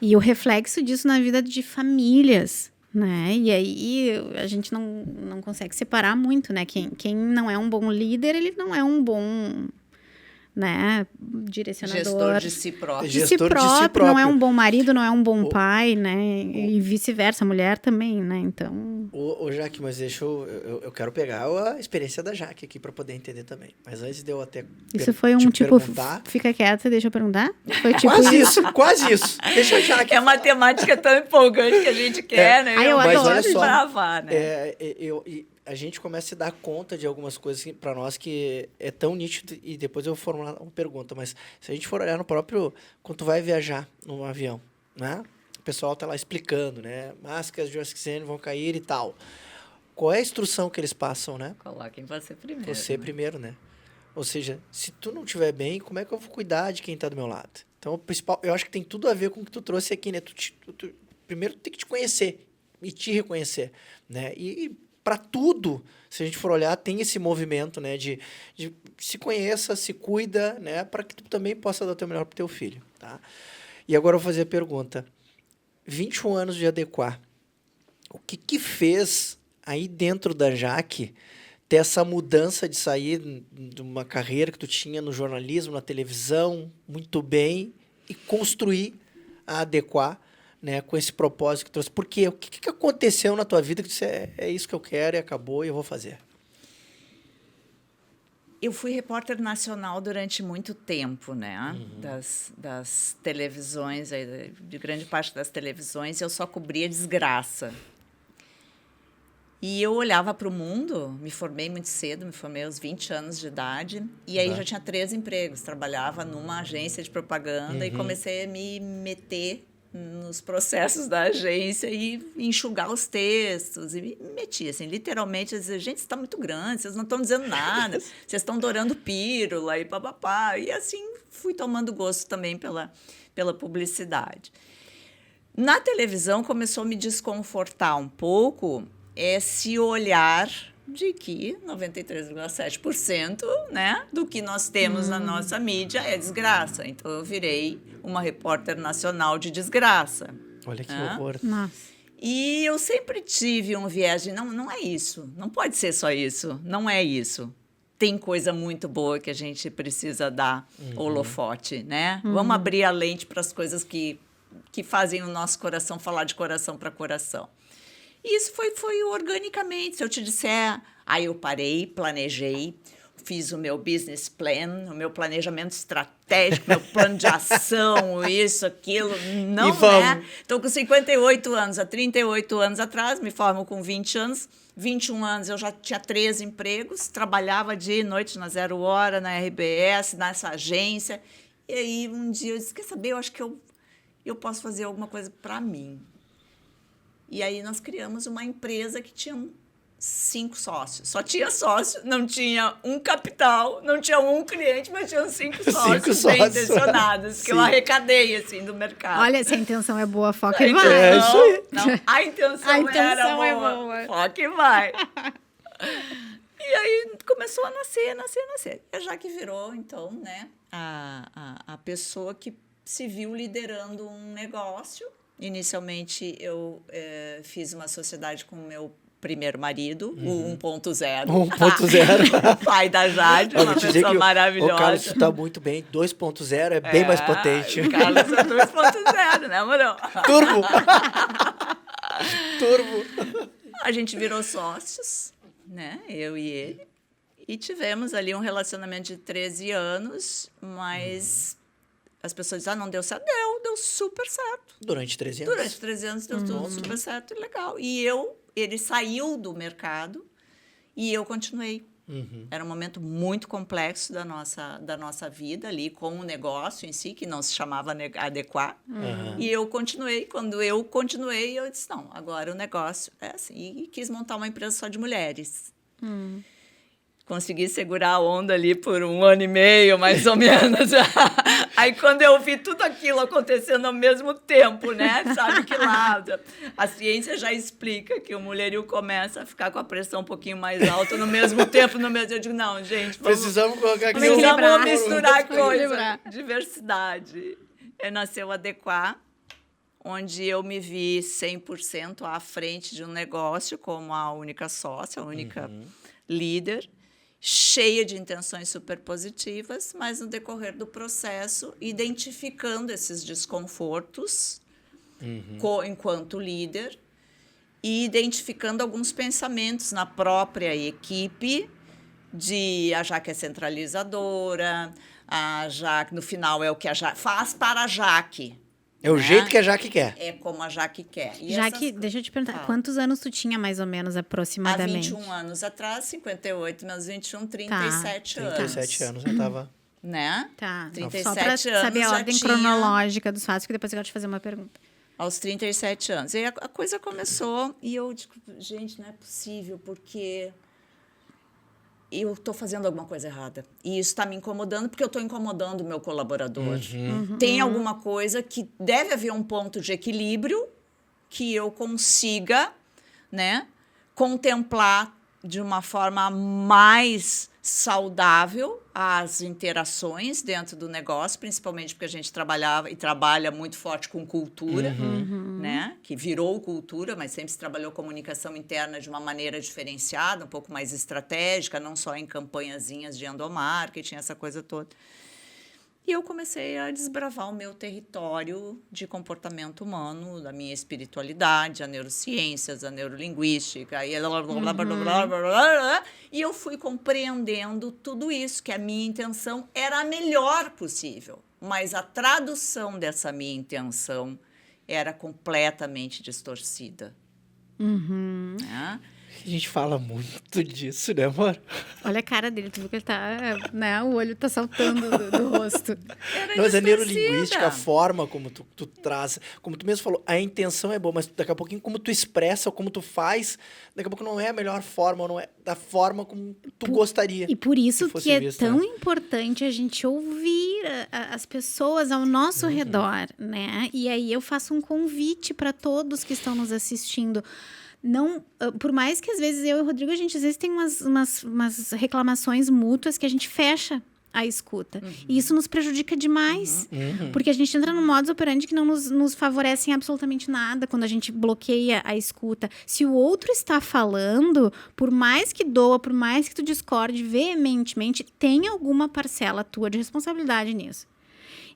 E o reflexo disso na vida de famílias, né? E aí a gente não consegue separar muito, né? Quem não é um bom líder, ele não é um bom, né, direcionador. Gestor de si próprio. De si próprio, não é um bom marido, não é um bom pai, né? E vice-versa, a mulher também, né? Então... Ô, Jaque, mas deixa eu quero pegar a experiência da Jaque aqui para poder entender também. Mas antes de eu até Isso foi um tipo, fica quieta, deixa eu perguntar? Foi tipo quase isso. Deixa a Jaque. É uma temática tão empolgante que a gente quer, né? Eu mas adoro olha só, gravar, né? A gente começa a se dar conta de algumas coisas para nós que é tão nítido, e depois eu vou formular uma pergunta, mas se a gente for olhar no próprio, quando tu vai viajar num avião, né? O pessoal tá lá explicando, né? Máscaras de oxigênio vão cair e tal. Qual é a instrução que eles passam, né? Coloquem você primeiro. Você primeiro, né? Ou seja, se tu não estiver bem, como é que eu vou cuidar de quem tá do meu lado? Então, o principal, eu acho que tem tudo a ver com o que tu trouxe aqui, né? Primeiro, tu tem que te conhecer e te reconhecer, né? E para tudo, se a gente for olhar, tem esse movimento, né, de se conheça, se cuida, né, para que tu também possa dar o teu melhor pro teu filho, tá? E agora eu vou fazer a pergunta. 21 anos de Adequar. O que fez aí dentro da Jaque ter essa mudança de sair de uma carreira que tu tinha no jornalismo, na televisão, muito bem, e construir a Adequar, né, com esse propósito que trouxe? Por quê? O que aconteceu na tua vida que tu disse, é isso que eu quero e acabou e eu vou fazer? Eu fui repórter nacional durante muito tempo, né? Das televisões, de grande parte das televisões, eu só cobria desgraça. E eu olhava para o mundo, me formei muito cedo, me formei aos 20 anos de idade, e aí já tinha 3 empregos. Trabalhava numa agência de propaganda e comecei a me meter nos processos da agência e enxugar os textos. E me meti, assim, literalmente, a dizer, gente, isso está muito grande, vocês não estão dizendo nada, vocês estão dourando pílula e papapá. E assim, fui tomando gosto também pela publicidade. Na televisão, começou a me desconfortar um pouco esse olhar de que 93,7%, né, do que nós temos na nossa mídia é desgraça. Então, eu virei uma repórter nacional de desgraça. Olha que horror. Nossa. E eu sempre tive um viés de, não é isso, não pode ser só isso, não é isso. Tem coisa muito boa que a gente precisa dar holofote, né? Vamos abrir a lente para as coisas que fazem o nosso coração falar de coração para coração. E isso foi organicamente. Se eu te disser, aí eu parei, planejei, fiz o meu business plan, o meu planejamento estratégico, meu plano de ação, isso, aquilo, não, né? Estou com 58 anos, há 38 anos atrás, me formo com 20 anos, 21 anos eu já tinha 3 empregos, trabalhava dia e noite na Zero Hora, na RBS, nessa agência, e aí um dia eu disse, quer saber, eu acho que eu posso fazer alguma coisa para mim. E aí nós criamos uma empresa que tinha 5 sócios. Só tinha sócio, não tinha um capital, não tinha um cliente, mas tinham 5 sócios bem intencionados, que eu arrecadei, assim, do mercado. Olha, se a intenção é boa, foca e vai. É isso aí. Não, a intenção era boa, foca e vai. E aí começou a nascer. E a Jaque virou, então, né, a pessoa que se viu liderando um negócio. Inicialmente, eu fiz uma sociedade com o meu primeiro marido, o 1.0. 1.0. O pai da Jade, uma pessoa maravilhosa. O Carlos está muito bem. 2.0 é bem mais potente. O Carlos é 2.0, né, amorão? Turbo. Turbo. A gente virou sócios, né, eu e ele, e tivemos ali um relacionamento de 13 anos, mas as pessoas dizem, não deu certo. Deu super certo. Durante 13 anos. Durante 13 anos deu tudo super certo e legal. E ele saiu do mercado e eu continuei. Era um momento muito complexo da nossa vida ali, com o negócio em si, que não se chamava Adequar. E eu continuei. Quando eu continuei, eu disse, não, agora o negócio é assim. E quis montar uma empresa só de mulheres. Consegui segurar a onda ali por 1 ano e meio, mais ou menos. Aí, quando eu vi tudo aquilo acontecendo ao mesmo tempo, né? Sabe que lá a ciência já explica que o mulherio começa a ficar com a pressão um pouquinho mais alta no mesmo tempo, Eu digo, não, gente, Precisamos colocar aqui. precisamos misturar coisas. Diversidade. Nasceu Adequar, onde eu me vi 100% à frente de um negócio como a única sócia, a única líder, cheia de intenções super positivas, mas no decorrer do processo, identificando esses desconfortos enquanto líder e identificando alguns pensamentos na própria equipe de a Jaque é centralizadora, a Jaque, no final, é o que a Jaque faz para a Jaque. É o jeito que a Jaque quer. É como a Jaque quer. E Jaque, deixa eu te perguntar, quantos anos tu tinha mais ou menos há aproximadamente? 21 anos atrás, 58, meus 21, 37 anos. 37 anos eu tava... Né? Tá, 37 só para anos saber a já ordem tinha- cronológica dos fatos, que depois eu quero te fazer uma pergunta. Aos 37 anos. E aí a coisa começou e eu digo, gente, não é possível, porque eu estou fazendo alguma coisa errada. E isso está me incomodando, porque eu estou incomodando o meu colaborador. Tem alguma coisa que deve haver um ponto de equilíbrio que eu consiga, né, contemplar de uma forma mais saudável as interações dentro do negócio, principalmente porque a gente trabalhava e trabalha muito forte com cultura, né? Que virou cultura, mas sempre se trabalhou comunicação interna de uma maneira diferenciada, um pouco mais estratégica, não só em campanhazinhas de endomarketing, essa coisa toda. E eu comecei a desbravar o meu território de comportamento humano, da minha espiritualidade, a neurociências, a neurolinguística, e eu fui compreendendo tudo isso, que a minha intenção era a melhor possível, mas a tradução dessa minha intenção era completamente distorcida. Né? A gente fala muito disso, né, amor? Olha a cara dele, tu viu que ele tá, né, o olho tá saltando do rosto. Era Mas a distorcida. neurolinguística, a forma como tu traz, como tu mesmo falou, a intenção é boa, mas daqui a pouquinho como tu expressa, ou como tu faz, daqui a pouco não é a melhor forma, ou não é da forma como tu gostaria. E por isso fosse que é visto, tão né? importante a gente ouvir as pessoas ao nosso redor, né? E aí eu faço um convite para todos que estão nos assistindo. Não, por mais que às vezes eu e o Rodrigo, a gente às vezes tem umas reclamações mútuas que a gente fecha a escuta. E isso nos prejudica demais. Porque a gente entra num modus operandi que não nos favorece em absolutamente nada quando a gente bloqueia a escuta. Se o outro está falando, por mais que doa, por mais que tu discorde veementemente, tem alguma parcela tua de responsabilidade nisso.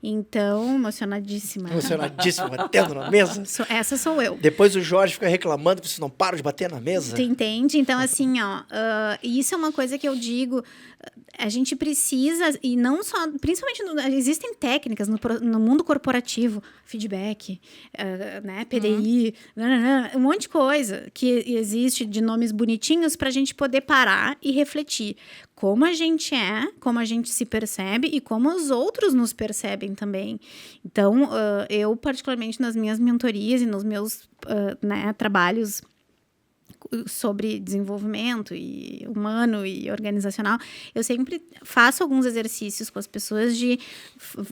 Então, emocionadíssima. Emocionadíssimo, batendo na mesa. Essa sou eu. Depois o Jorge fica reclamando que vocês não param de bater na mesa. Tu entende? Então, assim, ó, isso é uma coisa que eu digo, a gente precisa, e não só, principalmente, existem técnicas no mundo corporativo, feedback, né, PDI, um monte de coisa que existe de nomes bonitinhos para a gente poder parar e refletir como a gente é, como a gente se percebe e como os outros nos percebem também. Então, eu, particularmente nas minhas mentorias e nos meus trabalhos sobre desenvolvimento e humano e organizacional, eu sempre faço alguns exercícios com as pessoas de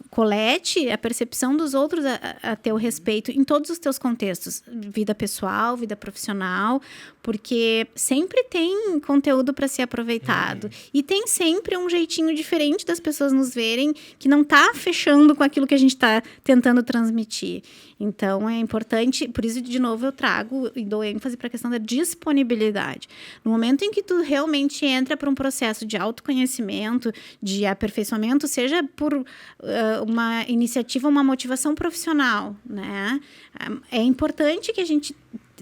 colete a percepção dos outros a teu respeito em todos os teus contextos, vida pessoal, vida profissional, porque sempre tem conteúdo para ser aproveitado e tem sempre um jeitinho diferente das pessoas nos verem que não tá fechando com aquilo que a gente está tentando transmitir. Então, é importante, por isso, de novo, eu trago e dou ênfase para a questão da disponibilidade. No momento em que tu realmente entra para um processo de autoconhecimento, de aperfeiçoamento, seja por uma iniciativa, uma motivação profissional, né? É importante que a gente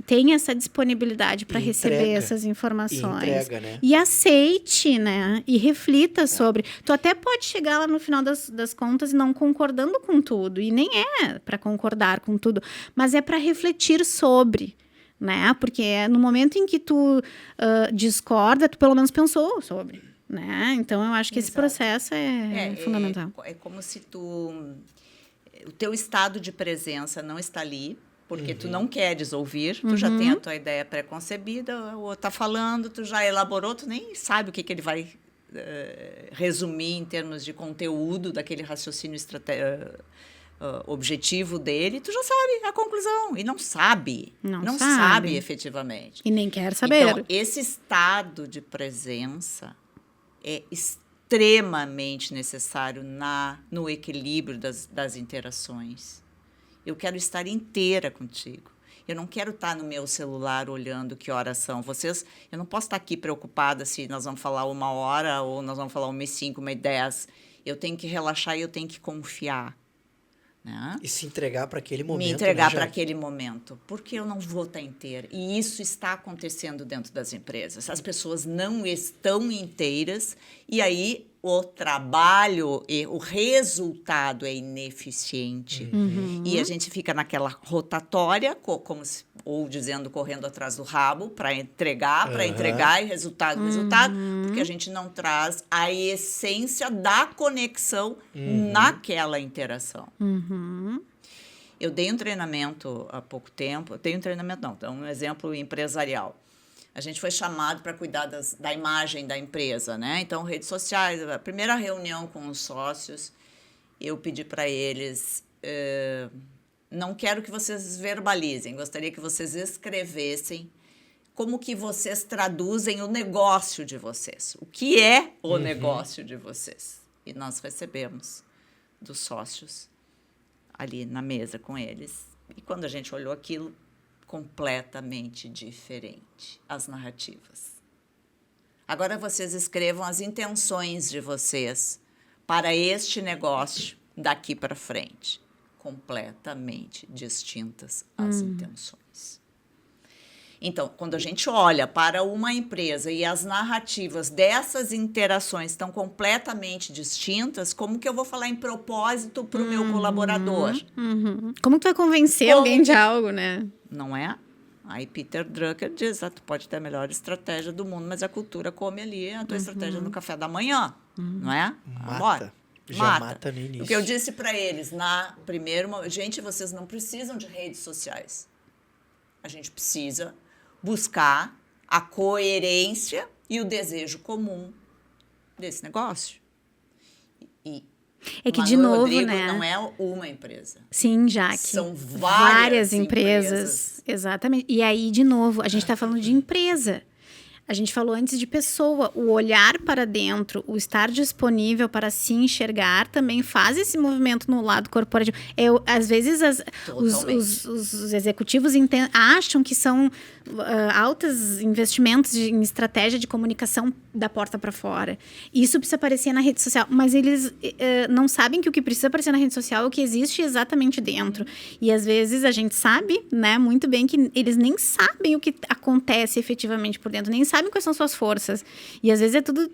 tenha essa disponibilidade para receber Entrega. essas informações. E entrega, né? E aceite, né? E reflita sobre. Tu até pode chegar lá no final das contas não concordando com tudo. E nem é para concordar com tudo, mas é para refletir sobre. Né? Porque no momento em que tu discorda, tu pelo menos pensou sobre. Né? Então, eu acho que esse processo é fundamental. É como se o teu estado de presença não está ali, porque tu não queres ouvir, tu já tem a tua ideia pré-concebida, o outro está falando, tu já elaborou, tu nem sabe o que ele vai resumir em termos de conteúdo daquele raciocínio objetivo dele, tu já sabe a conclusão. E não sabe. Não sabe efetivamente. E nem quer saber. Então, esse estado de presença é extremamente necessário no equilíbrio das interações. Eu quero estar inteira contigo. Eu não quero estar no meu celular olhando que horas são. Eu não posso estar aqui preocupada se nós vamos falar 1h ou nós vamos falar 1h05, 1h10. Eu tenho que relaxar e eu tenho que confiar. Né? E se entregar para aquele momento. Me entregar, né, para aquele momento. Porque eu não vou estar inteira. E isso está acontecendo dentro das empresas. As pessoas não estão inteiras e aí o trabalho e o resultado é ineficiente. E a gente fica naquela rotatória, ou dizendo correndo atrás do rabo, para entregar e resultado, porque a gente não traz a essência da conexão naquela interação. Eu dei um treinamento há pouco tempo, então um exemplo empresarial. A gente foi chamado para cuidar da imagem da empresa, né? Então, redes sociais, a primeira reunião com os sócios, eu pedi para eles, não quero que vocês verbalizem, gostaria que vocês escrevessem como que vocês traduzem o negócio de vocês. O que é o negócio de vocês? E nós recebemos dos sócios ali na mesa com eles. E quando a gente olhou aquilo, completamente diferente as narrativas. Agora vocês escrevam as intenções de vocês para este negócio daqui para frente. Completamente distintas as intenções. Então, quando a gente olha para uma empresa e as narrativas dessas interações estão completamente distintas, como que eu vou falar em propósito para o meu colaborador? Como tu vai convencer alguém de algo, né? Não é? Aí Peter Drucker diz, tu pode ter a melhor estratégia do mundo, mas a cultura come ali a tua estratégia no café da manhã, não é? Mata. Já mata no início. O que eu disse para eles, gente, vocês não precisam de redes sociais. A gente precisa buscar a coerência e o desejo comum desse negócio. É que, de novo, Rodrigo, né? não é uma empresa. Sim, Jaque. São várias empresas. Exatamente. E aí, de novo, a gente está falando de empresa. A gente falou antes de pessoa. O olhar para dentro, o estar disponível para se enxergar também faz esse movimento no lado corporativo. Às vezes, os executivos acham que são altos investimentos em estratégia de comunicação da porta para fora. Isso precisa aparecer na rede social. Mas eles não sabem que o que precisa aparecer na rede social é o que existe exatamente dentro. E, às vezes, a gente sabe, né, muito bem que eles nem sabem o que acontece efetivamente por dentro. Nem sabem quais são suas forças. E, às vezes, é tudo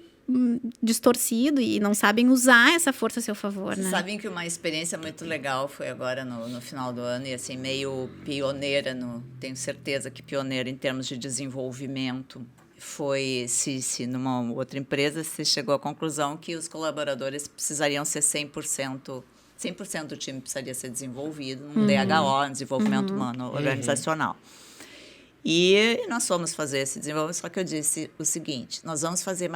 distorcido e não sabem usar essa força a seu favor, né? Sabem que uma experiência muito legal foi agora no final do ano e assim meio pioneira, tenho certeza que pioneira em termos de desenvolvimento, foi se numa outra empresa se chegou à conclusão que os colaboradores precisariam ser 100% do time precisaria ser desenvolvido num DHO, desenvolvimento humano organizacional. E nós fomos fazer esse desenvolvimento, só que eu disse o seguinte, nós vamos fazer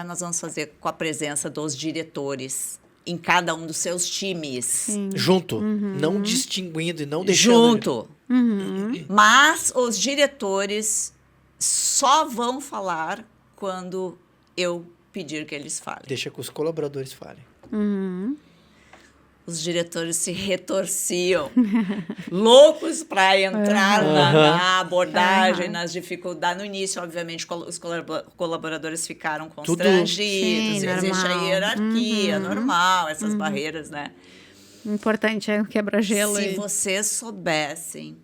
com a presença dos diretores em cada um dos seus times. Junto, não distinguindo e não deixando... Junto. Mas os diretores só vão falar quando eu pedir que eles falem. Deixa que os colaboradores falem. Os diretores se retorciam, loucos para entrar na abordagem, nas dificuldades. No início, obviamente, os colaboradores ficaram constrangidos. Sim, existe a hierarquia, normal, essas barreiras, né? O importante é o quebra-gelo. Se vocês soubessem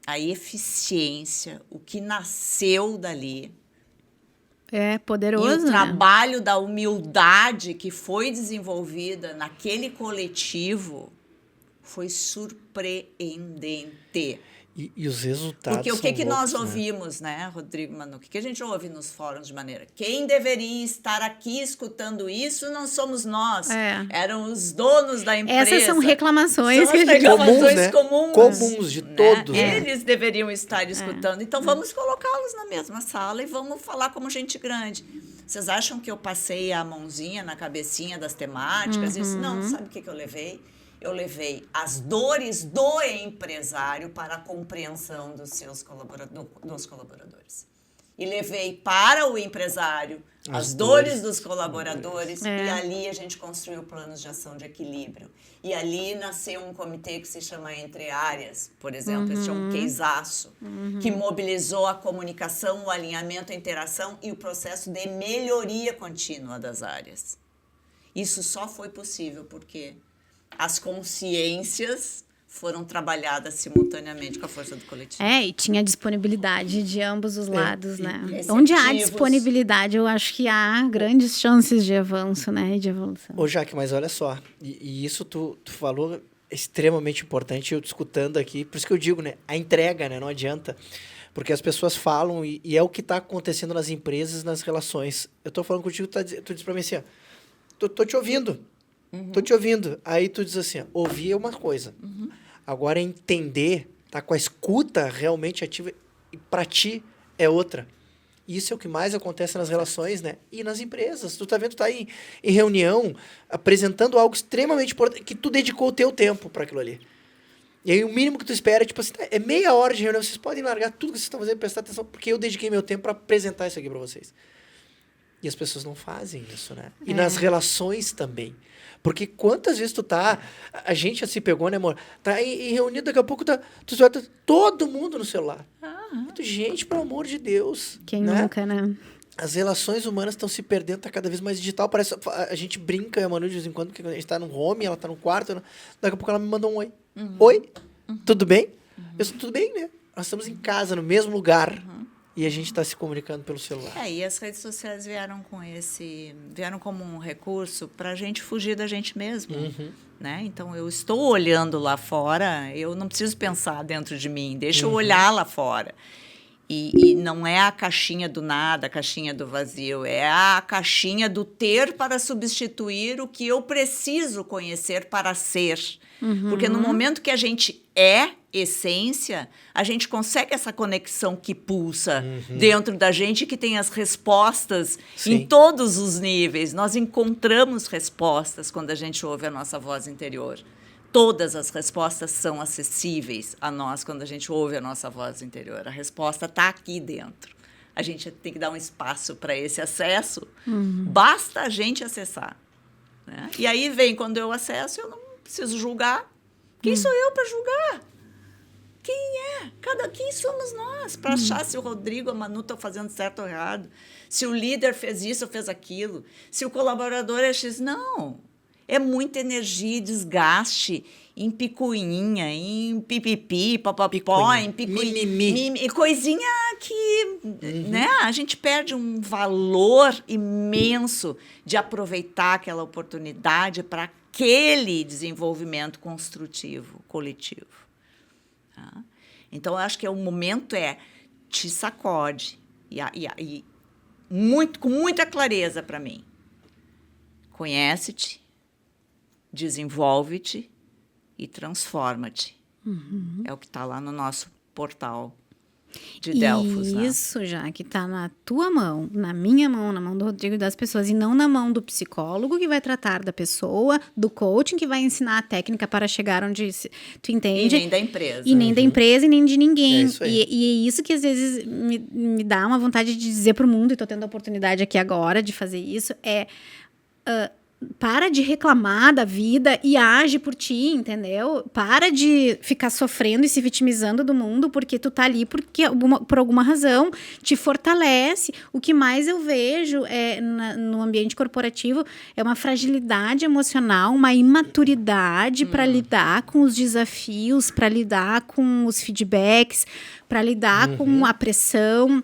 a eficiência, o que nasceu dali. É poderoso, E o trabalho da humildade que foi desenvolvida naquele coletivo foi surpreendente. E os resultados Porque o que são nós loucos, né? ouvimos, né, Rodrigo Manu? O que a gente ouve nos fóruns de maneira? Quem deveria estar aqui escutando isso não somos nós. Eram os donos da empresa. Essas são reclamações São que a as gente... reclamações Comuns de todos, né? Eles deveriam estar escutando. Então, vamos colocá-los na mesma sala e vamos falar como gente grande. Vocês acham que eu passei a mãozinha na cabecinha das temáticas? E disse, não, sabe o que eu levei? Eu levei as dores do empresário para a compreensão dos colaboradores. E levei para o empresário as dores dos colaboradores. E ali a gente construiu planos de ação de equilíbrio. E ali nasceu um comitê que se chama Entre Áreas, por exemplo. Esse é um caseaço, que mobilizou a comunicação, o alinhamento, a interação e o processo de melhoria contínua das áreas. Isso só foi possível porque as consciências foram trabalhadas simultaneamente com a força do coletivo. E tinha disponibilidade de ambos os lados, né? receptivos. Onde há disponibilidade, eu acho que há grandes chances de avanço, né? E de evolução. Ô, Jaque, mas olha só, e isso tu falou extremamente importante, eu te escutando aqui, por isso que eu digo, né? A entrega, né? Não adianta. Porque as pessoas falam, e é o que está acontecendo nas empresas, nas relações. Eu tô falando contigo, tu diz pra mim assim, ó, tô te ouvindo. Tô te ouvindo. Aí tu diz assim, ó, ouvir é uma coisa. Agora entender, tá com a escuta realmente ativa, e pra ti é outra. Isso é o que mais acontece nas relações, né? E nas empresas. Tu tá vendo, tu tá em reunião, apresentando algo extremamente importante, que tu dedicou o teu tempo para aquilo ali. E aí o mínimo que tu espera é, tipo assim, é meia hora de reunião, vocês podem largar tudo que vocês estão fazendo e prestar atenção, porque eu dediquei meu tempo para apresentar isso aqui para vocês. E as pessoas não fazem isso, né? E nas relações também. Porque quantas vezes tu tá... A gente já se pegou, né, amor? Tá em reunido, daqui a pouco tá todo mundo no celular. Gente, pelo amor de Deus. Quem nunca, né? As relações humanas estão se perdendo, tá cada vez mais digital. Parece, a gente brinca, a Manu, de vez em quando, porque a gente tá no home, ela tá no quarto. Daqui a pouco ela me manda um oi. Oi? Tudo bem? Eu sou tudo bem, né? Nós estamos em casa, no mesmo lugar. E a gente está se comunicando pelo celular. E as redes sociais vieram como um recurso para a gente fugir da gente mesmo. Né? Então, eu estou olhando lá fora, eu não preciso pensar dentro de mim, deixa eu olhar lá fora. E não é a caixinha do nada, a caixinha do vazio, é a caixinha do ter para substituir o que eu preciso conhecer para ser. Porque no momento que a gente é essência, a gente consegue essa conexão que pulsa dentro da gente, que tem as respostas em todos os níveis. Nós encontramos respostas quando a gente ouve a nossa voz interior. Todas as respostas são acessíveis a nós quando a gente ouve a nossa voz interior. A resposta está aqui dentro. A gente tem que dar um espaço para esse acesso. Basta a gente acessar. Né? E aí vem, quando eu acesso, eu não preciso julgar. Quem sou eu para julgar? Quem é? Quem somos nós para achar se o Rodrigo, a Manu estão fazendo certo ou errado? Se o líder fez isso ou fez aquilo? Se o colaborador é X? Não. É muita energia e desgaste em picuinha, em pipipi, papapó, em mimimi. E coisinha que né, a gente perde um valor imenso de aproveitar aquela oportunidade para aquele desenvolvimento construtivo, coletivo. Tá? Então, eu acho que o momento te sacode com muita clareza para mim. Conhece-te, desenvolve-te e transforma-te. É o que está lá no nosso portal de Delfos. Isso, já que está na tua mão, na minha mão, na mão do Rodrigo e das pessoas, e não na mão do psicólogo que vai tratar da pessoa, do coaching que vai ensinar a técnica para chegar onde tu entende. E nem da empresa. E nem da empresa e nem de ninguém. É isso aí. E é isso que às vezes me dá uma vontade de dizer para o mundo, e estou tendo a oportunidade aqui agora de fazer isso, para de reclamar da vida e age por ti, entendeu? Para de ficar sofrendo e se vitimizando do mundo porque tu tá ali por alguma razão, te fortalece. O que mais eu vejo no ambiente corporativo é uma fragilidade emocional, uma imaturidade para lidar com os desafios, para lidar com os feedbacks, para lidar com a pressão.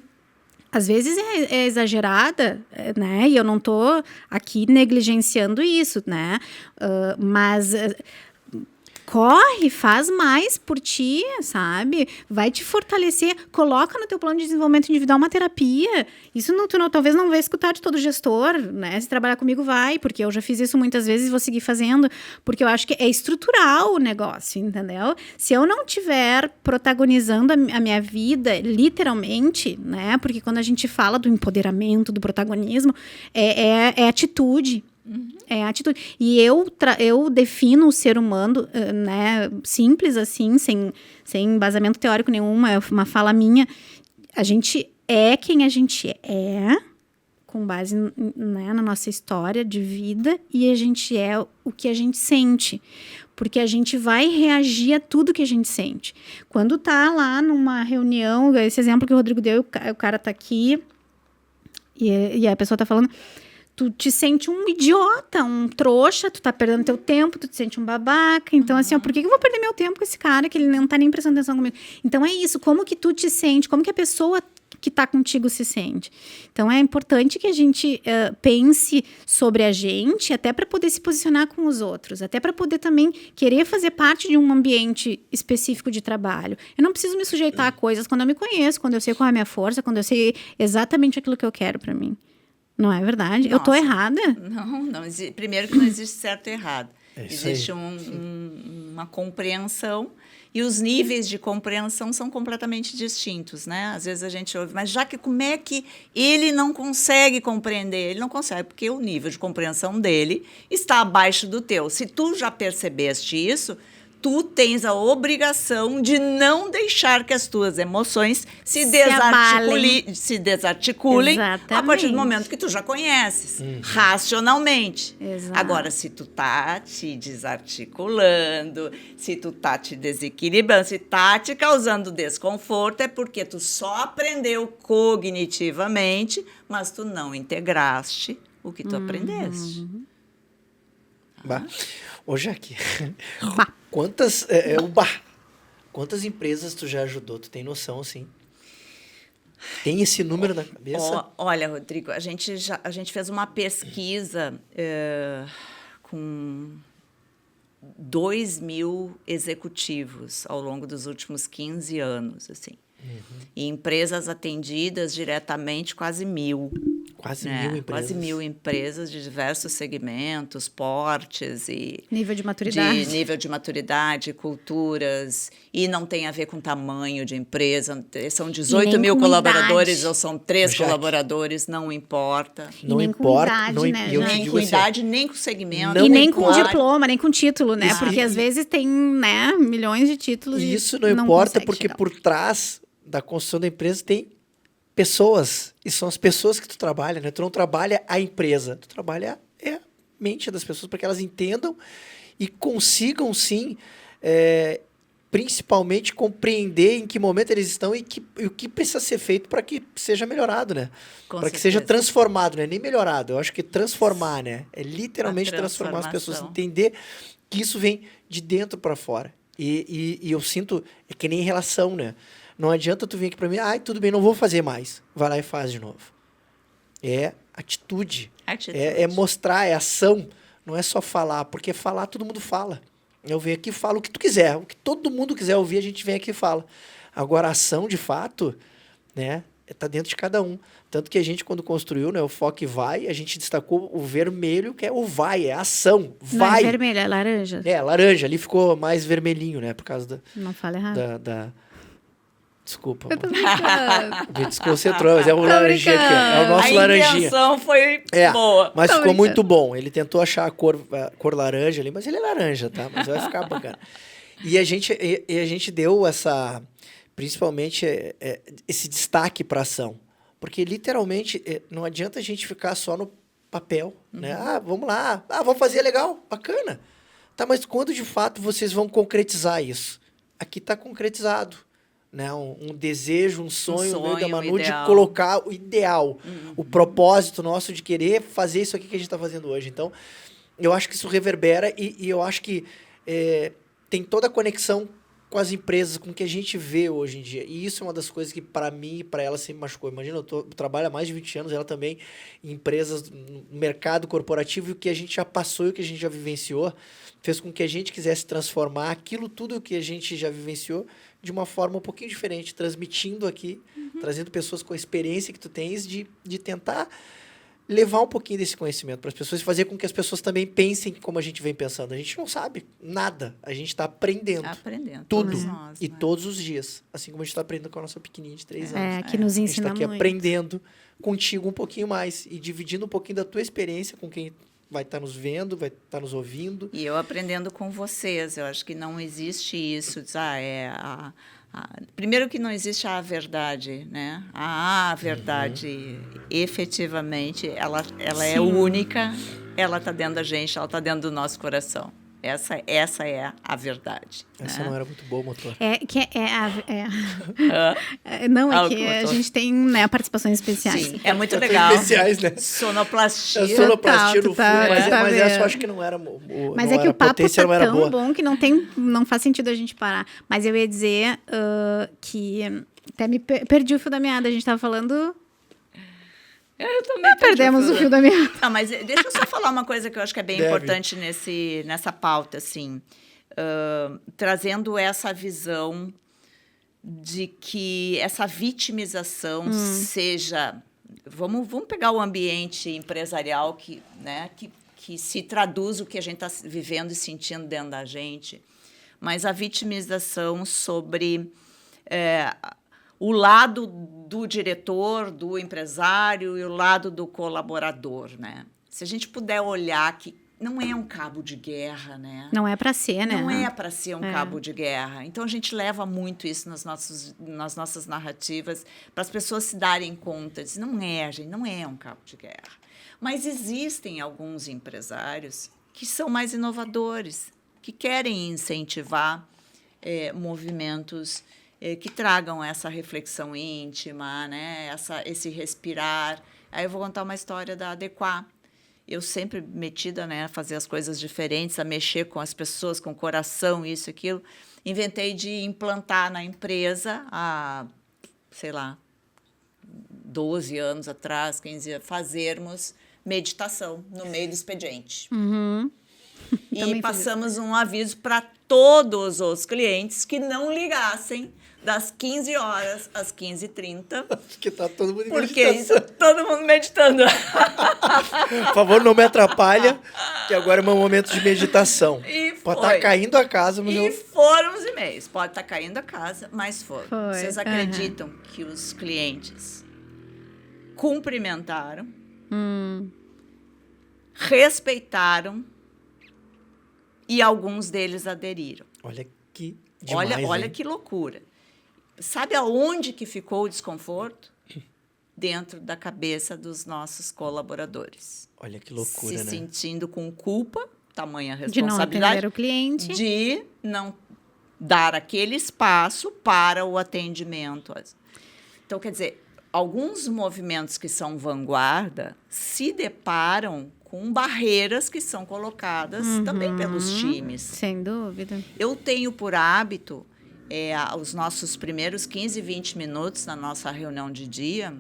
Às vezes é exagerada, né? E eu não tô aqui negligenciando isso, né? Mas corre, faz mais por ti, sabe? Vai te fortalecer, coloca no teu plano de desenvolvimento individual uma terapia. Isso talvez não vai escutar de todo gestor, né? Se trabalhar comigo, vai, porque eu já fiz isso muitas vezes e vou seguir fazendo, porque eu acho que é estrutural o negócio, entendeu? Se eu não tiver protagonizando a minha vida, literalmente, né? Porque quando a gente fala do empoderamento, do protagonismo, é atitude. É a atitude. E eu defino o ser humano, né, simples assim, sem embasamento teórico nenhum, é uma fala minha. A gente é quem a gente é, com base, né, na nossa história de vida, e a gente é o que a gente sente. Porque a gente vai reagir a tudo que a gente sente. Quando tá lá numa reunião, esse exemplo que o Rodrigo deu, o cara tá aqui, e a pessoa tá falando... Tu te sente um idiota, um trouxa, tu tá perdendo teu tempo, tu te sente um babaca. Então, assim, ó, por que eu vou perder meu tempo com esse cara que ele não tá nem prestando atenção comigo? Então, é isso, como que tu te sente, como que a pessoa que tá contigo se sente. Então, é importante que a gente pense sobre a gente, até para poder se posicionar com os outros, até para poder também querer fazer parte de um ambiente específico de trabalho. Eu não preciso me sujeitar a coisas quando eu me conheço, quando eu sei qual é a minha força, quando eu sei exatamente aquilo que eu quero para mim. Não é verdade? Nossa. Eu tô errada? Não. Primeiro que não existe certo e errado. Existe aí. uma compreensão e os níveis de compreensão são completamente distintos, né? Às vezes a gente ouve, mas já que como é que ele não consegue compreender? Ele não consegue porque o nível de compreensão dele está abaixo do teu. Se tu já percebeste isso, tu tens a obrigação de não deixar que as tuas emoções se desarticulem Exatamente. a partir do momento que tu já conheces, racionalmente. Exato. Agora, se tu tá te desarticulando, se tu tá te desequilibrando, se tá te causando desconforto, é porque tu só aprendeu cognitivamente, mas tu não integraste o que tu aprendeste. Bah. Ô, Jaque, Bah. quantas empresas tu já ajudou? Tu tem noção, assim? Tem esse número na cabeça? Olha, Rodrigo, a gente fez uma pesquisa com 2.000 executivos ao longo dos últimos 15 anos, assim. E empresas atendidas diretamente, quase 1.000. Quase 1.000 empresas. Quase 1.000 empresas de diversos segmentos, portes e... Nível de maturidade. nível de maturidade, culturas. E não tem a ver com tamanho de empresa. São 18 mil colaboradores idade. Ou são 3 colaboradores, não importa. Não nem importa. Com idade, não, né, nem com idade, nem com segmento. E nem com diploma, nem com título, né? Isso. Porque às vezes tem, né, milhões de títulos. E isso não importa porque chegar. Por trás da construção da empresa tem pessoas. E são as pessoas que tu trabalha, né? Tu não trabalha a empresa. Tu trabalha a mente das pessoas para que elas entendam e consigam, sim, principalmente compreender em que momento eles estão e o que precisa ser feito para que seja melhorado, né? Para que seja transformado, né? Nem melhorado. Eu acho que transformar, né? É literalmente transformar as pessoas. Entender que isso vem de dentro para fora. E eu sinto, é que nem em relação, né? Não adianta tu vir aqui para mim, tudo bem, não vou fazer mais. Vai lá e faz de novo. É atitude. É mostrar, é ação. Não é só falar, porque falar todo mundo fala. Eu venho aqui e falo o que tu quiser. O que todo mundo quiser ouvir, a gente vem aqui e fala. Agora, a ação, de fato, né, tá dentro de cada um. Tanto que a gente, quando construiu, né, o Foque Vai, a gente destacou o vermelho, que é o vai, é a ação. Vai. Não é vermelho, é laranja. É, laranja. Ali ficou mais vermelhinho, né, por causa Não fala errado. Desculpa. Eu tô brincando. Me desconcentrou, mas é o laranjinha aqui. É o nosso laranjinha. A intenção foi boa. Mas ficou muito bom. Ele tentou achar a cor laranja ali, mas ele é laranja, tá? Mas vai ficar bacana. E a gente deu principalmente esse destaque para ação. Porque, literalmente, não adianta a gente ficar só papel, né? Vamos lá. Vamos fazer, legal, bacana. Tá, mas quando de fato vocês vão concretizar isso? Aqui está concretizado, né? Um desejo, um sonho no meio da Manu de colocar o ideal, o propósito nosso de querer fazer isso aqui que a gente está fazendo hoje. Então, eu acho que isso reverbera e eu acho que tem toda a conexão com as empresas, com o que a gente vê hoje em dia. E isso é uma das coisas que, para mim e para ela, sempre machucou. Imagina, eu trabalho há mais de 20 anos, ela também, em empresas, no mercado corporativo, e o que a gente já passou e o que a gente já vivenciou, fez com que a gente quisesse transformar aquilo tudo que a gente já vivenciou de uma forma um pouquinho diferente, transmitindo aqui, trazendo pessoas com a experiência que tu tens de tentar levar um pouquinho desse conhecimento para as pessoas e fazer com que as pessoas também pensem como a gente vem pensando. A gente não sabe nada, a gente está aprendendo. Tudo. Todos nós, e todos os dias. Assim como a gente está aprendendo com a nossa pequenininha de 3 anos. Que nos ensina muito. A gente está aqui aprendendo contigo um pouquinho mais e dividindo um pouquinho da tua experiência com quem vai estar nos vendo, vai estar nos ouvindo. E eu aprendendo com vocês. Eu acho que não existe isso. Primeiro que não existe a verdade, né? A verdade, efetivamente, ela é única, ela está dentro da gente, ela está dentro do nosso coração. Essa é a verdade. Essa não era muito boa, motor. Não, é que a gente tem, né, participações especiais. Sim, é muito legal. Especiais, né? Sonoplastia. Sonoplastia no fundo, mas essa eu vendo. acho que não era Mas é que o papo tá tão bom que não faz sentido a gente parar. Mas eu ia dizer que até me perdi o fio da meada. A gente estava falando... Eu também perdemos o fio da meada. Não, mas deixa eu só falar uma coisa que eu acho que é bem importante nessa pauta, assim. Trazendo essa visão de que essa vitimização seja... Vamos pegar o ambiente empresarial que se traduz o que a gente está vivendo e sentindo dentro da gente, mas a vitimização sobre o lado do diretor, do empresário e o lado do colaborador, né? Se a gente puder olhar que não é um cabo de guerra, né? Não é para ser, né? Não é para ser um cabo de guerra. Então, a gente leva muito isso nas nossas narrativas para as pessoas se darem conta. Gente, não é um cabo de guerra. Mas existem alguns empresários que são mais inovadores, que querem incentivar movimentos que tragam essa reflexão íntima, né? Esse respirar. Aí eu vou contar uma história da Adequar. Eu sempre metida, né, a fazer as coisas diferentes, a mexer com as pessoas, com o coração, isso e aquilo. Inventei de implantar na empresa há, 12 anos atrás, 15 anos, fazermos meditação no meio do expediente. E passamos um aviso para todos os clientes que não ligassem das 15 horas às 15h30. Porque tá todo mundo porque isso, todo mundo meditando. Por favor, não me atrapalha, que agora é meu momento de meditação. Pode estar caindo a casa, mas foram os e-mails. Pode estar caindo a casa, mas foram. Vocês acreditam que os clientes cumprimentaram, respeitaram e alguns deles aderiram. Olha que demais, olha que loucura. Sabe aonde que ficou o desconforto? Dentro da cabeça dos nossos colaboradores. Olha que loucura, Se né? sentindo com culpa, tamanha De responsabilidade. não atender o cliente. De não dar aquele espaço para o atendimento. Então, quer dizer, alguns movimentos que são vanguarda se deparam com barreiras que são colocadas também pelos times. Sem dúvida. Eu tenho por hábito, os nossos primeiros 15, 20 minutos na nossa reunião de dia,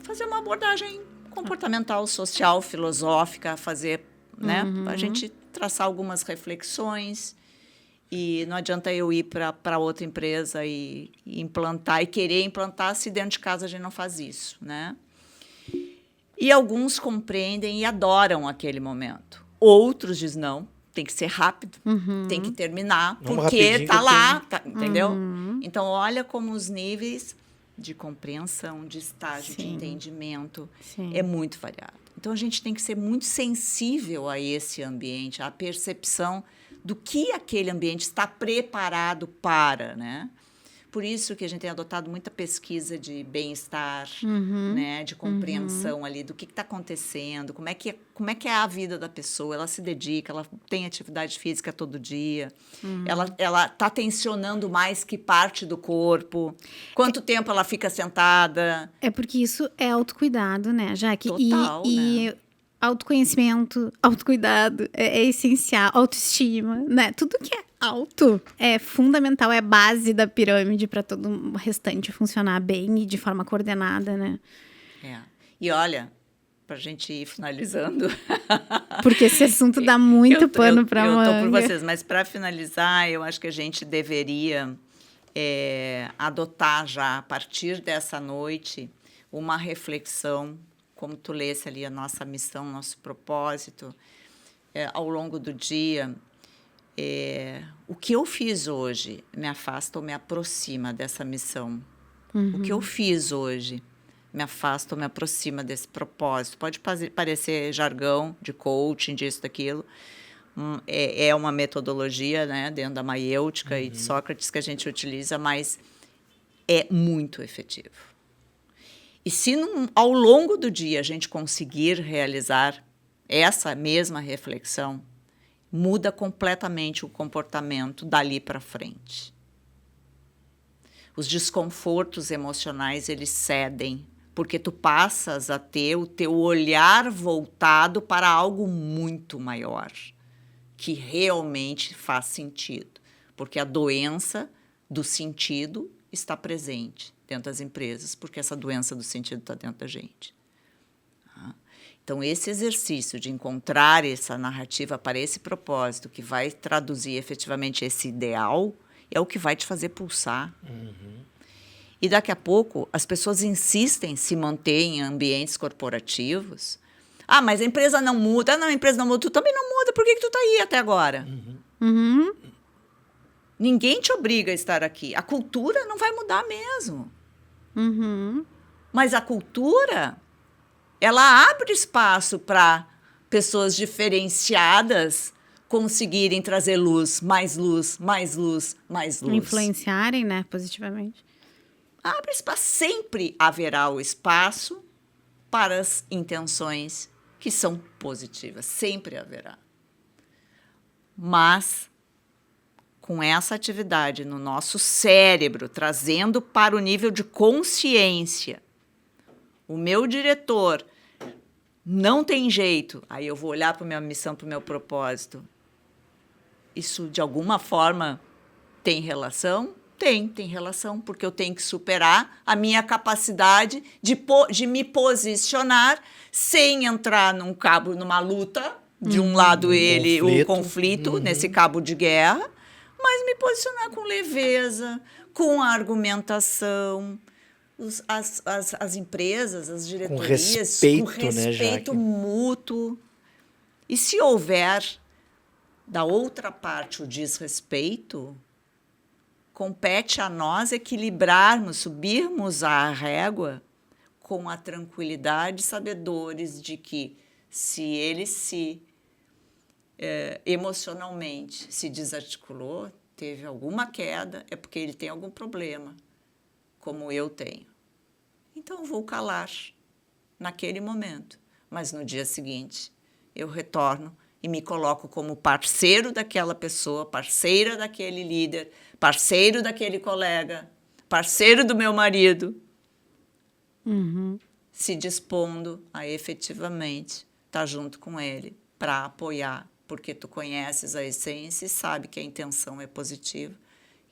fazer uma abordagem comportamental, social, filosófica, fazer, né, a gente traçar algumas reflexões. E não adianta eu ir para outra empresa e implantar, e querer implantar, se dentro de casa a gente não faz isso, né? E alguns compreendem e adoram aquele momento. Outros dizem, não, tem que ser rápido, tem que terminar, porque está lá, entendeu? Então, olha como os níveis de compreensão, de estágio, de entendimento, é muito variado. Então, a gente tem que ser muito sensível a esse ambiente, à percepção do que aquele ambiente está preparado para, né? Por isso que a gente tem adotado muita pesquisa de bem-estar, Uhum. né, de compreensão ali do que está acontecendo, como é que é a vida da pessoa. Ela se dedica, ela tem atividade física todo dia, ela está tensionando mais que parte do corpo, quanto tempo ela fica sentada. É porque isso é autocuidado, né, Jaque? Total, e autoconhecimento, autocuidado é essencial, autoestima, né? Tudo que é auto é fundamental, é a base da pirâmide para todo o restante funcionar bem e de forma coordenada, né? É. E olha, para a gente ir finalizando. Porque esse assunto dá muito pano para manga. Eu tô por vocês, mas para finalizar, eu acho que a gente deveria adotar já, a partir dessa noite, uma reflexão, como tu lesse ali a nossa missão, nosso propósito, ao longo do dia. O que eu fiz hoje me afasta ou me aproxima dessa missão? O que eu fiz hoje me afasta ou me aproxima desse propósito? Pode parecer jargão de coaching, disso, daquilo. É uma metodologia, né, dentro da maiêutica e de Sócrates que a gente utiliza, mas é muito efetivo. E se ao longo do dia a gente conseguir realizar essa mesma reflexão, muda completamente o comportamento dali para frente. Os desconfortos emocionais, eles cedem, porque tu passas a ter o teu olhar voltado para algo muito maior, que realmente faz sentido, porque a doença do sentido está presente dentro das empresas, porque essa doença do sentido está dentro da gente. Então, esse exercício de encontrar essa narrativa para esse propósito, que vai traduzir efetivamente esse ideal, é o que vai te fazer pulsar. E daqui a pouco, as pessoas insistem em se manter em ambientes corporativos. Ah, mas a empresa não muda. Ah, não, a empresa não muda. Tu também não muda. Por que tu está aí até agora? Ninguém te obriga a estar aqui. A cultura não vai mudar mesmo. Mas a cultura, ela abre espaço para pessoas diferenciadas conseguirem trazer luz, mais luz, mais luz, mais luz. Influenciarem, né, positivamente. Abre espaço. Sempre haverá o espaço para as intenções que são positivas. Sempre haverá. Mas, com essa atividade no nosso cérebro, trazendo para o nível de consciência, o meu diretor não tem jeito, aí eu vou olhar para a minha missão, para o meu propósito. Isso, de alguma forma, tem relação? Tem relação, porque eu tenho que superar a minha capacidade de me posicionar sem entrar numa luta, de um lado o conflito, nesse cabo de guerra, mas me posicionar com leveza, com argumentação. As empresas, as diretorias, com respeito mútuo. E se houver, da outra parte, o desrespeito, compete a nós equilibrarmos, subirmos a régua com a tranquilidade, sabedores de que, se ele emocionalmente se desarticulou, teve alguma queda, é porque ele tem algum problema, como eu tenho. Então, eu vou calar naquele momento. Mas, no dia seguinte, eu retorno e me coloco como parceiro daquela pessoa, parceira daquele líder, parceiro daquele colega, parceiro do meu marido, se dispondo a efetivamente estar junto com ele para apoiar, porque tu conheces a essência e sabe que a intenção é positiva,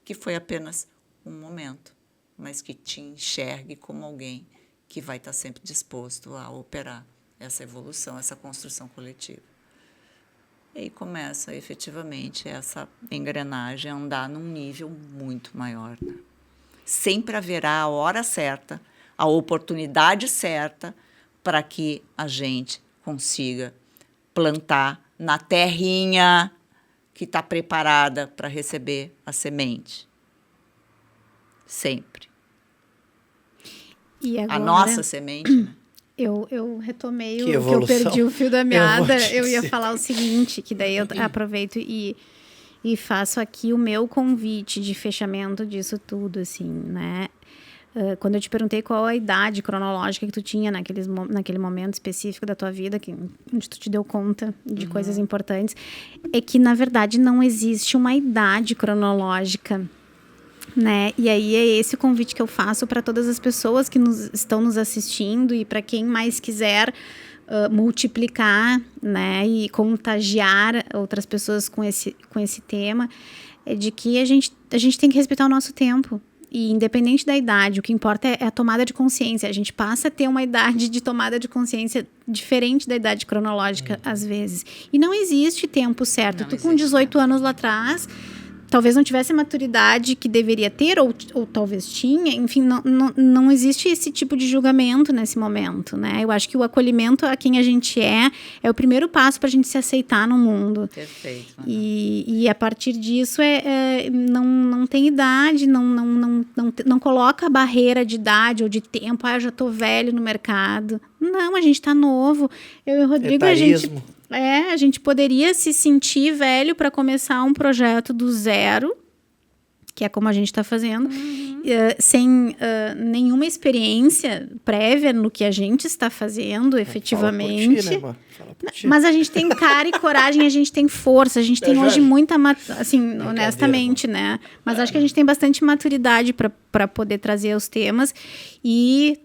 que foi apenas um momento, mas que te enxergue como alguém que vai estar sempre disposto a operar essa evolução, essa construção coletiva. E aí começa, efetivamente, essa engrenagem a andar num nível muito maior. Né? Sempre haverá a hora certa, a oportunidade certa para que a gente consiga plantar na terrinha que está preparada para receber a semente. Sempre. E agora, a nossa semente, né? Eu retomei que eu perdi o fio da meada. Eu ia falar o seguinte, que daí eu aproveito e E faço aqui o meu convite de fechamento disso tudo, assim, né? Quando eu te perguntei qual a idade cronológica que tu tinha naquele momento específico da tua vida, onde tu te deu conta de coisas importantes, é que, na verdade, não existe uma idade cronológica, né? E aí é esse o convite que eu faço para todas as pessoas que estão nos assistindo e para quem mais quiser multiplicar, né? E contagiar outras pessoas com esse tema, é de que a gente tem que respeitar o nosso tempo. E independente da idade, o que importa é a tomada de consciência. A gente passa a ter uma idade de tomada de consciência diferente da idade cronológica, às vezes. E não existe tempo certo. Tu com 18 anos lá atrás, talvez não tivesse a maturidade que deveria ter, ou talvez tinha. Enfim, não existe esse tipo de julgamento nesse momento, né? Eu acho que o acolhimento a quem a gente é o primeiro passo para a gente se aceitar no mundo. Perfeito. E a partir disso, não tem idade, não coloca barreira de idade ou de tempo. Eu já estou velho no mercado. Não, a gente está novo. Eu e o Rodrigo, a gente poderia se sentir velho para começar um projeto do zero, que é como a gente está fazendo, sem nenhuma experiência prévia no que a gente está fazendo, efetivamente. Fala por ti, né, mano? Fala por ti. Mas a gente tem cara e coragem, a gente tem força, a gente tem hoje muita, assim, honestamente, né? Mas acho que a gente tem bastante maturidade para poder trazer os temas e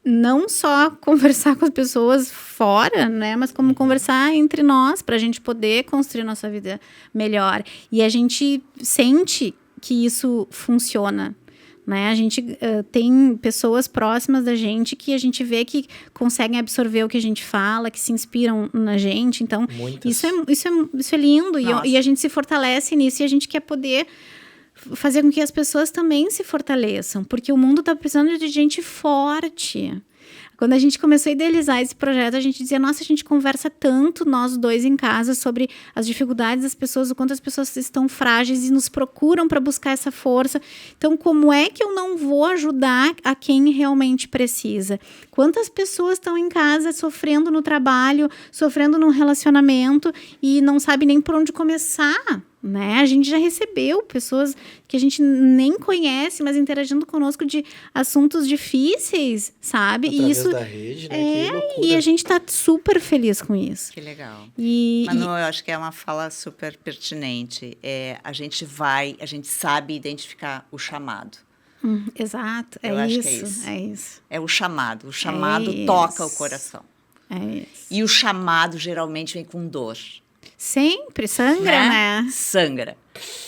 não só conversar com as pessoas fora, né? Mas como conversar entre nós, para a gente poder construir nossa vida melhor. E a gente sente que isso funciona, né? A gente tem pessoas próximas da gente que a gente vê que conseguem absorver o que a gente fala, que se inspiram na gente. Então, isso é lindo. E a gente se fortalece nisso e a gente quer poder fazer com que as pessoas também se fortaleçam, porque o mundo está precisando de gente forte. Quando a gente começou a idealizar esse projeto, a gente dizia, nossa, a gente conversa tanto, nós dois em casa, sobre as dificuldades das pessoas, o quanto as pessoas estão frágeis e nos procuram para buscar essa força. Então, como é que eu não vou ajudar a quem realmente precisa? Quantas pessoas estão em casa sofrendo no trabalho, sofrendo no relacionamento e não sabe nem por onde começar? Né? A gente já recebeu pessoas que a gente nem conhece, mas interagindo conosco de assuntos difíceis, sabe? Através da rede, né? Que loucura. E a gente tá super feliz com isso. Que legal. Manu, eu acho que é uma fala super pertinente. A gente sabe identificar o chamado. Exato, eu acho que é isso. É o chamado. O chamado toca o coração. É isso. E o chamado geralmente vem com dor. Sempre, sangra, né? Sangra.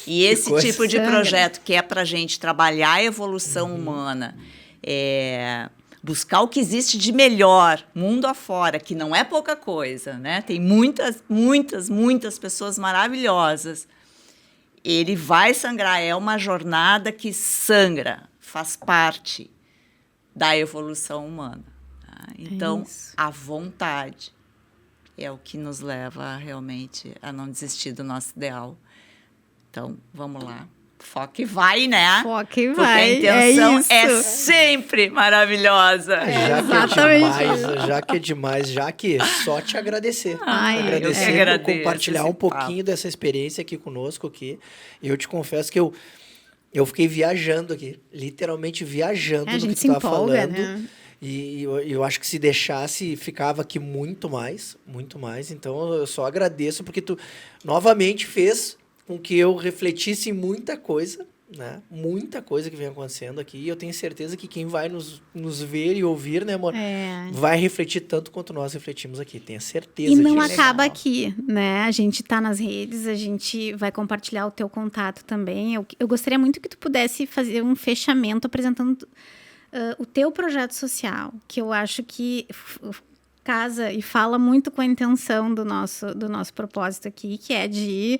E esse tipo de projeto que é para a gente trabalhar a evolução humana, buscar o que existe de melhor, mundo afora, que não é pouca coisa, né? Tem muitas pessoas maravilhosas. Ele vai sangrar, é uma jornada que sangra, faz parte da evolução humana. Tá? Então, a vontade é o que nos leva realmente a não desistir do nosso ideal. Então, vamos lá. Foca e vai, né? Foca e vai. Porque a intenção é sempre maravilhosa. Já que é demais, só te agradecer. Agradecer por compartilhar um pouquinho dessa experiência aqui conosco. Aqui. Eu te confesso que eu fiquei viajando aqui, literalmente viajando no que tu estava falando. Né? E eu acho que se deixasse, ficava aqui muito mais. Então, eu só agradeço, porque tu novamente fez com que eu refletisse em muita coisa, né? Muita coisa que vem acontecendo aqui. E eu tenho certeza que quem vai nos ver e ouvir, né, amor? Vai refletir tanto quanto nós refletimos aqui. Tenho certeza disso. E não acaba aqui, né? A gente tá nas redes, a gente vai compartilhar o teu contato também. Eu gostaria muito que tu pudesse fazer um fechamento apresentando o teu projeto social, que eu acho que casa e fala muito com a intenção do nosso propósito aqui, que é de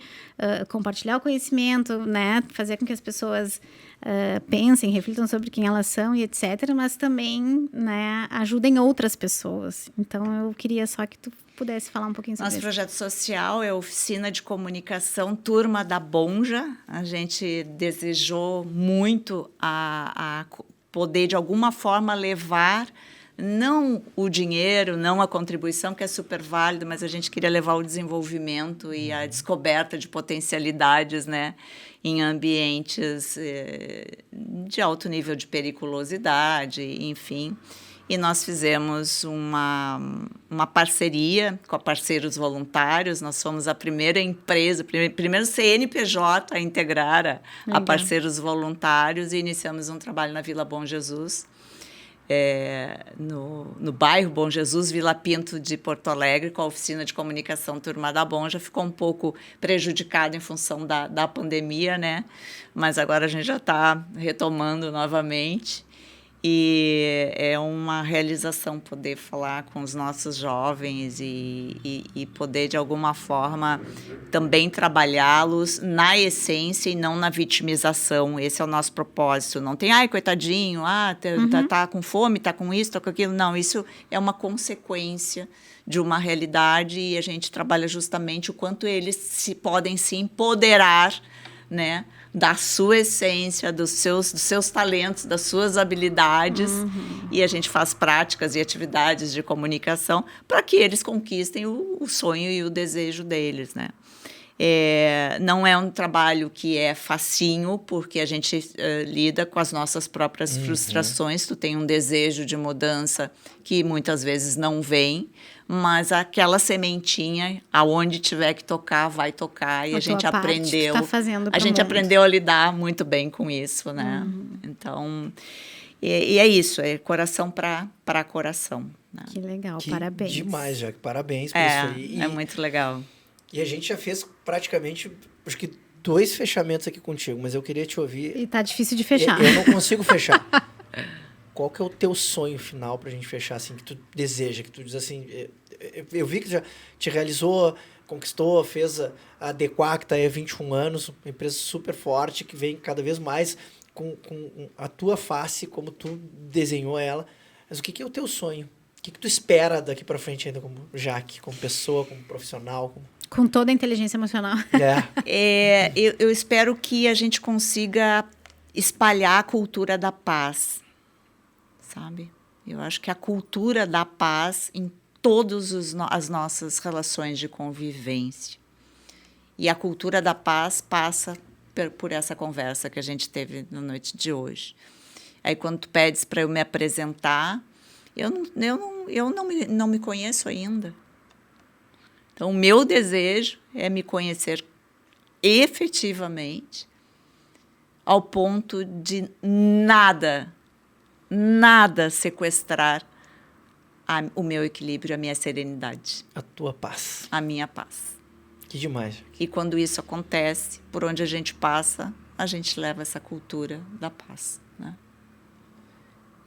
compartilhar o conhecimento, né? Fazer com que as pessoas pensem, reflitam sobre quem elas são e etc., mas também, né, ajudem outras pessoas. Então, eu queria só que tu pudesse falar um pouquinho sobre isso. Nosso projeto social é a Oficina de Comunicação Turma da Bonja. A gente desejou muito a poder, de alguma forma, levar não o dinheiro, não a contribuição, que é super válido, mas a gente queria levar o desenvolvimento e a descoberta de potencialidades, né, em ambientes de alto nível de periculosidade, enfim. E nós fizemos uma parceria com a Parceiros Voluntários. Nós fomos a primeira empresa, primeiro CNPJ a integrar a Parceiros Voluntários, e iniciamos um trabalho na Vila Bom Jesus, no bairro Bom Jesus, Vila Pinto de Porto Alegre, com a oficina de comunicação Turma da Bonja. Ficou um pouco prejudicado em função da pandemia, né? Mas agora a gente já está retomando novamente. E é uma realização poder falar com os nossos jovens e poder, de alguma forma, também trabalhá-los na essência e não na vitimização. Esse é o nosso propósito. Não tem, ai, coitadinho, tá com fome, tá com isso, tá com aquilo. Não, isso é uma consequência de uma realidade, e a gente trabalha justamente o quanto eles podem se empoderar, né, da sua essência, dos seus talentos, das suas habilidades, e a gente faz práticas e atividades de comunicação para que eles conquistem o sonho e o desejo deles, né? Não é um trabalho que é facinho, porque a gente lida com as nossas próprias frustrações. Tu tem um desejo de mudança que muitas vezes não vem, mas aquela sementinha, aonde tiver que tocar, vai tocar. E a gente aprendeu. A gente aprendeu a lidar muito bem com isso, né? Então, e é isso, é coração para coração. Né? Que legal, parabéns. Demais, Jaque, parabéns por isso aí. É muito legal. E a gente já fez praticamente, acho que 2 fechamentos aqui contigo, mas eu queria te ouvir. E tá difícil de fechar. Eu não consigo fechar. Qual que é o teu sonho final pra gente fechar, assim, que tu deseja, que tu diz assim... Eu vi que já te realizou, conquistou, fez a Dequá, que está aí há 21 anos, uma empresa super forte, que vem cada vez mais com a tua face, como tu desenhou ela. Mas o que é o teu sonho? O que tu espera daqui para frente ainda como Jaque, como pessoa, como profissional? Com toda a inteligência emocional. Eu espero que a gente consiga espalhar a cultura da paz, sabe? Eu acho que a cultura da paz em todas as nossas relações de convivência. E a cultura da paz passa por essa conversa que a gente teve na noite de hoje. Aí, quando tu pedes para eu me apresentar, eu não me conheço ainda. Então, o meu desejo é me conhecer efetivamente, ao ponto de nada sequestrar o meu equilíbrio, a minha serenidade. A tua paz. A minha paz. Que demais. E quando isso acontece, por onde a gente passa, a gente leva essa cultura da paz, né?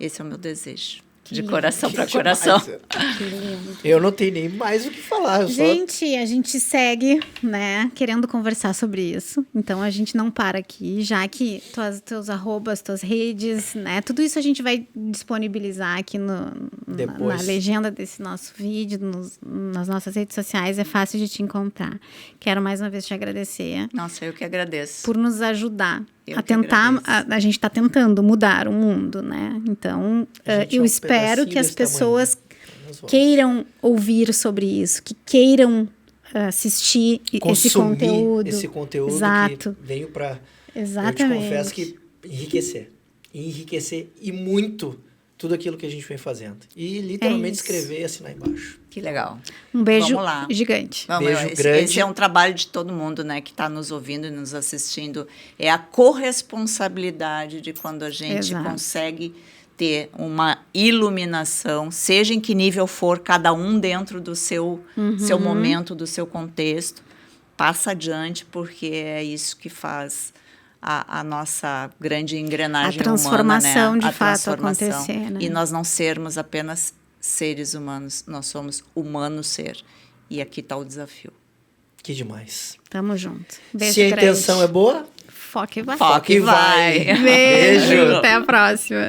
Esse é o meu desejo. De coração para coração. Que lindo. Eu não tenho nem mais o que falar. Gente, a gente segue, né, querendo conversar sobre isso. Então, a gente não para aqui, já que teus arrobas, tuas redes, né, tudo isso a gente vai disponibilizar aqui na legenda desse nosso vídeo, nas nossas redes sociais. É fácil de te encontrar. Quero mais uma vez te agradecer. Nossa, eu que agradeço. Por nos ajudar a tentar, a gente está tentando mudar o mundo, né? Então, eu espero que as pessoas queiram ouvir sobre isso, que queiram assistir esse conteúdo. Esse conteúdo. Exato. Que veio para... Exatamente. Eu te confesso que enriquecer e muito tudo aquilo que a gente vem fazendo. E literalmente escrever e assinar embaixo. Que legal. Um beijo gigante. Beijo grande. Esse é um trabalho de todo mundo, né, que está nos ouvindo e nos assistindo. É a corresponsabilidade de quando a gente consegue ter uma iluminação, seja em que nível for, cada um dentro do seu momento, do seu contexto. Passa adiante, porque é isso que faz a nossa grande engrenagem humana, né? A transformação, de fato, acontecer, né? E nós não sermos apenas seres humanos, nós somos humano ser. E aqui está o desafio. Que demais. Tamo junto. Beijo Se a grande. intenção é boa, foque vai. Foque vai. Beijo. Até a próxima.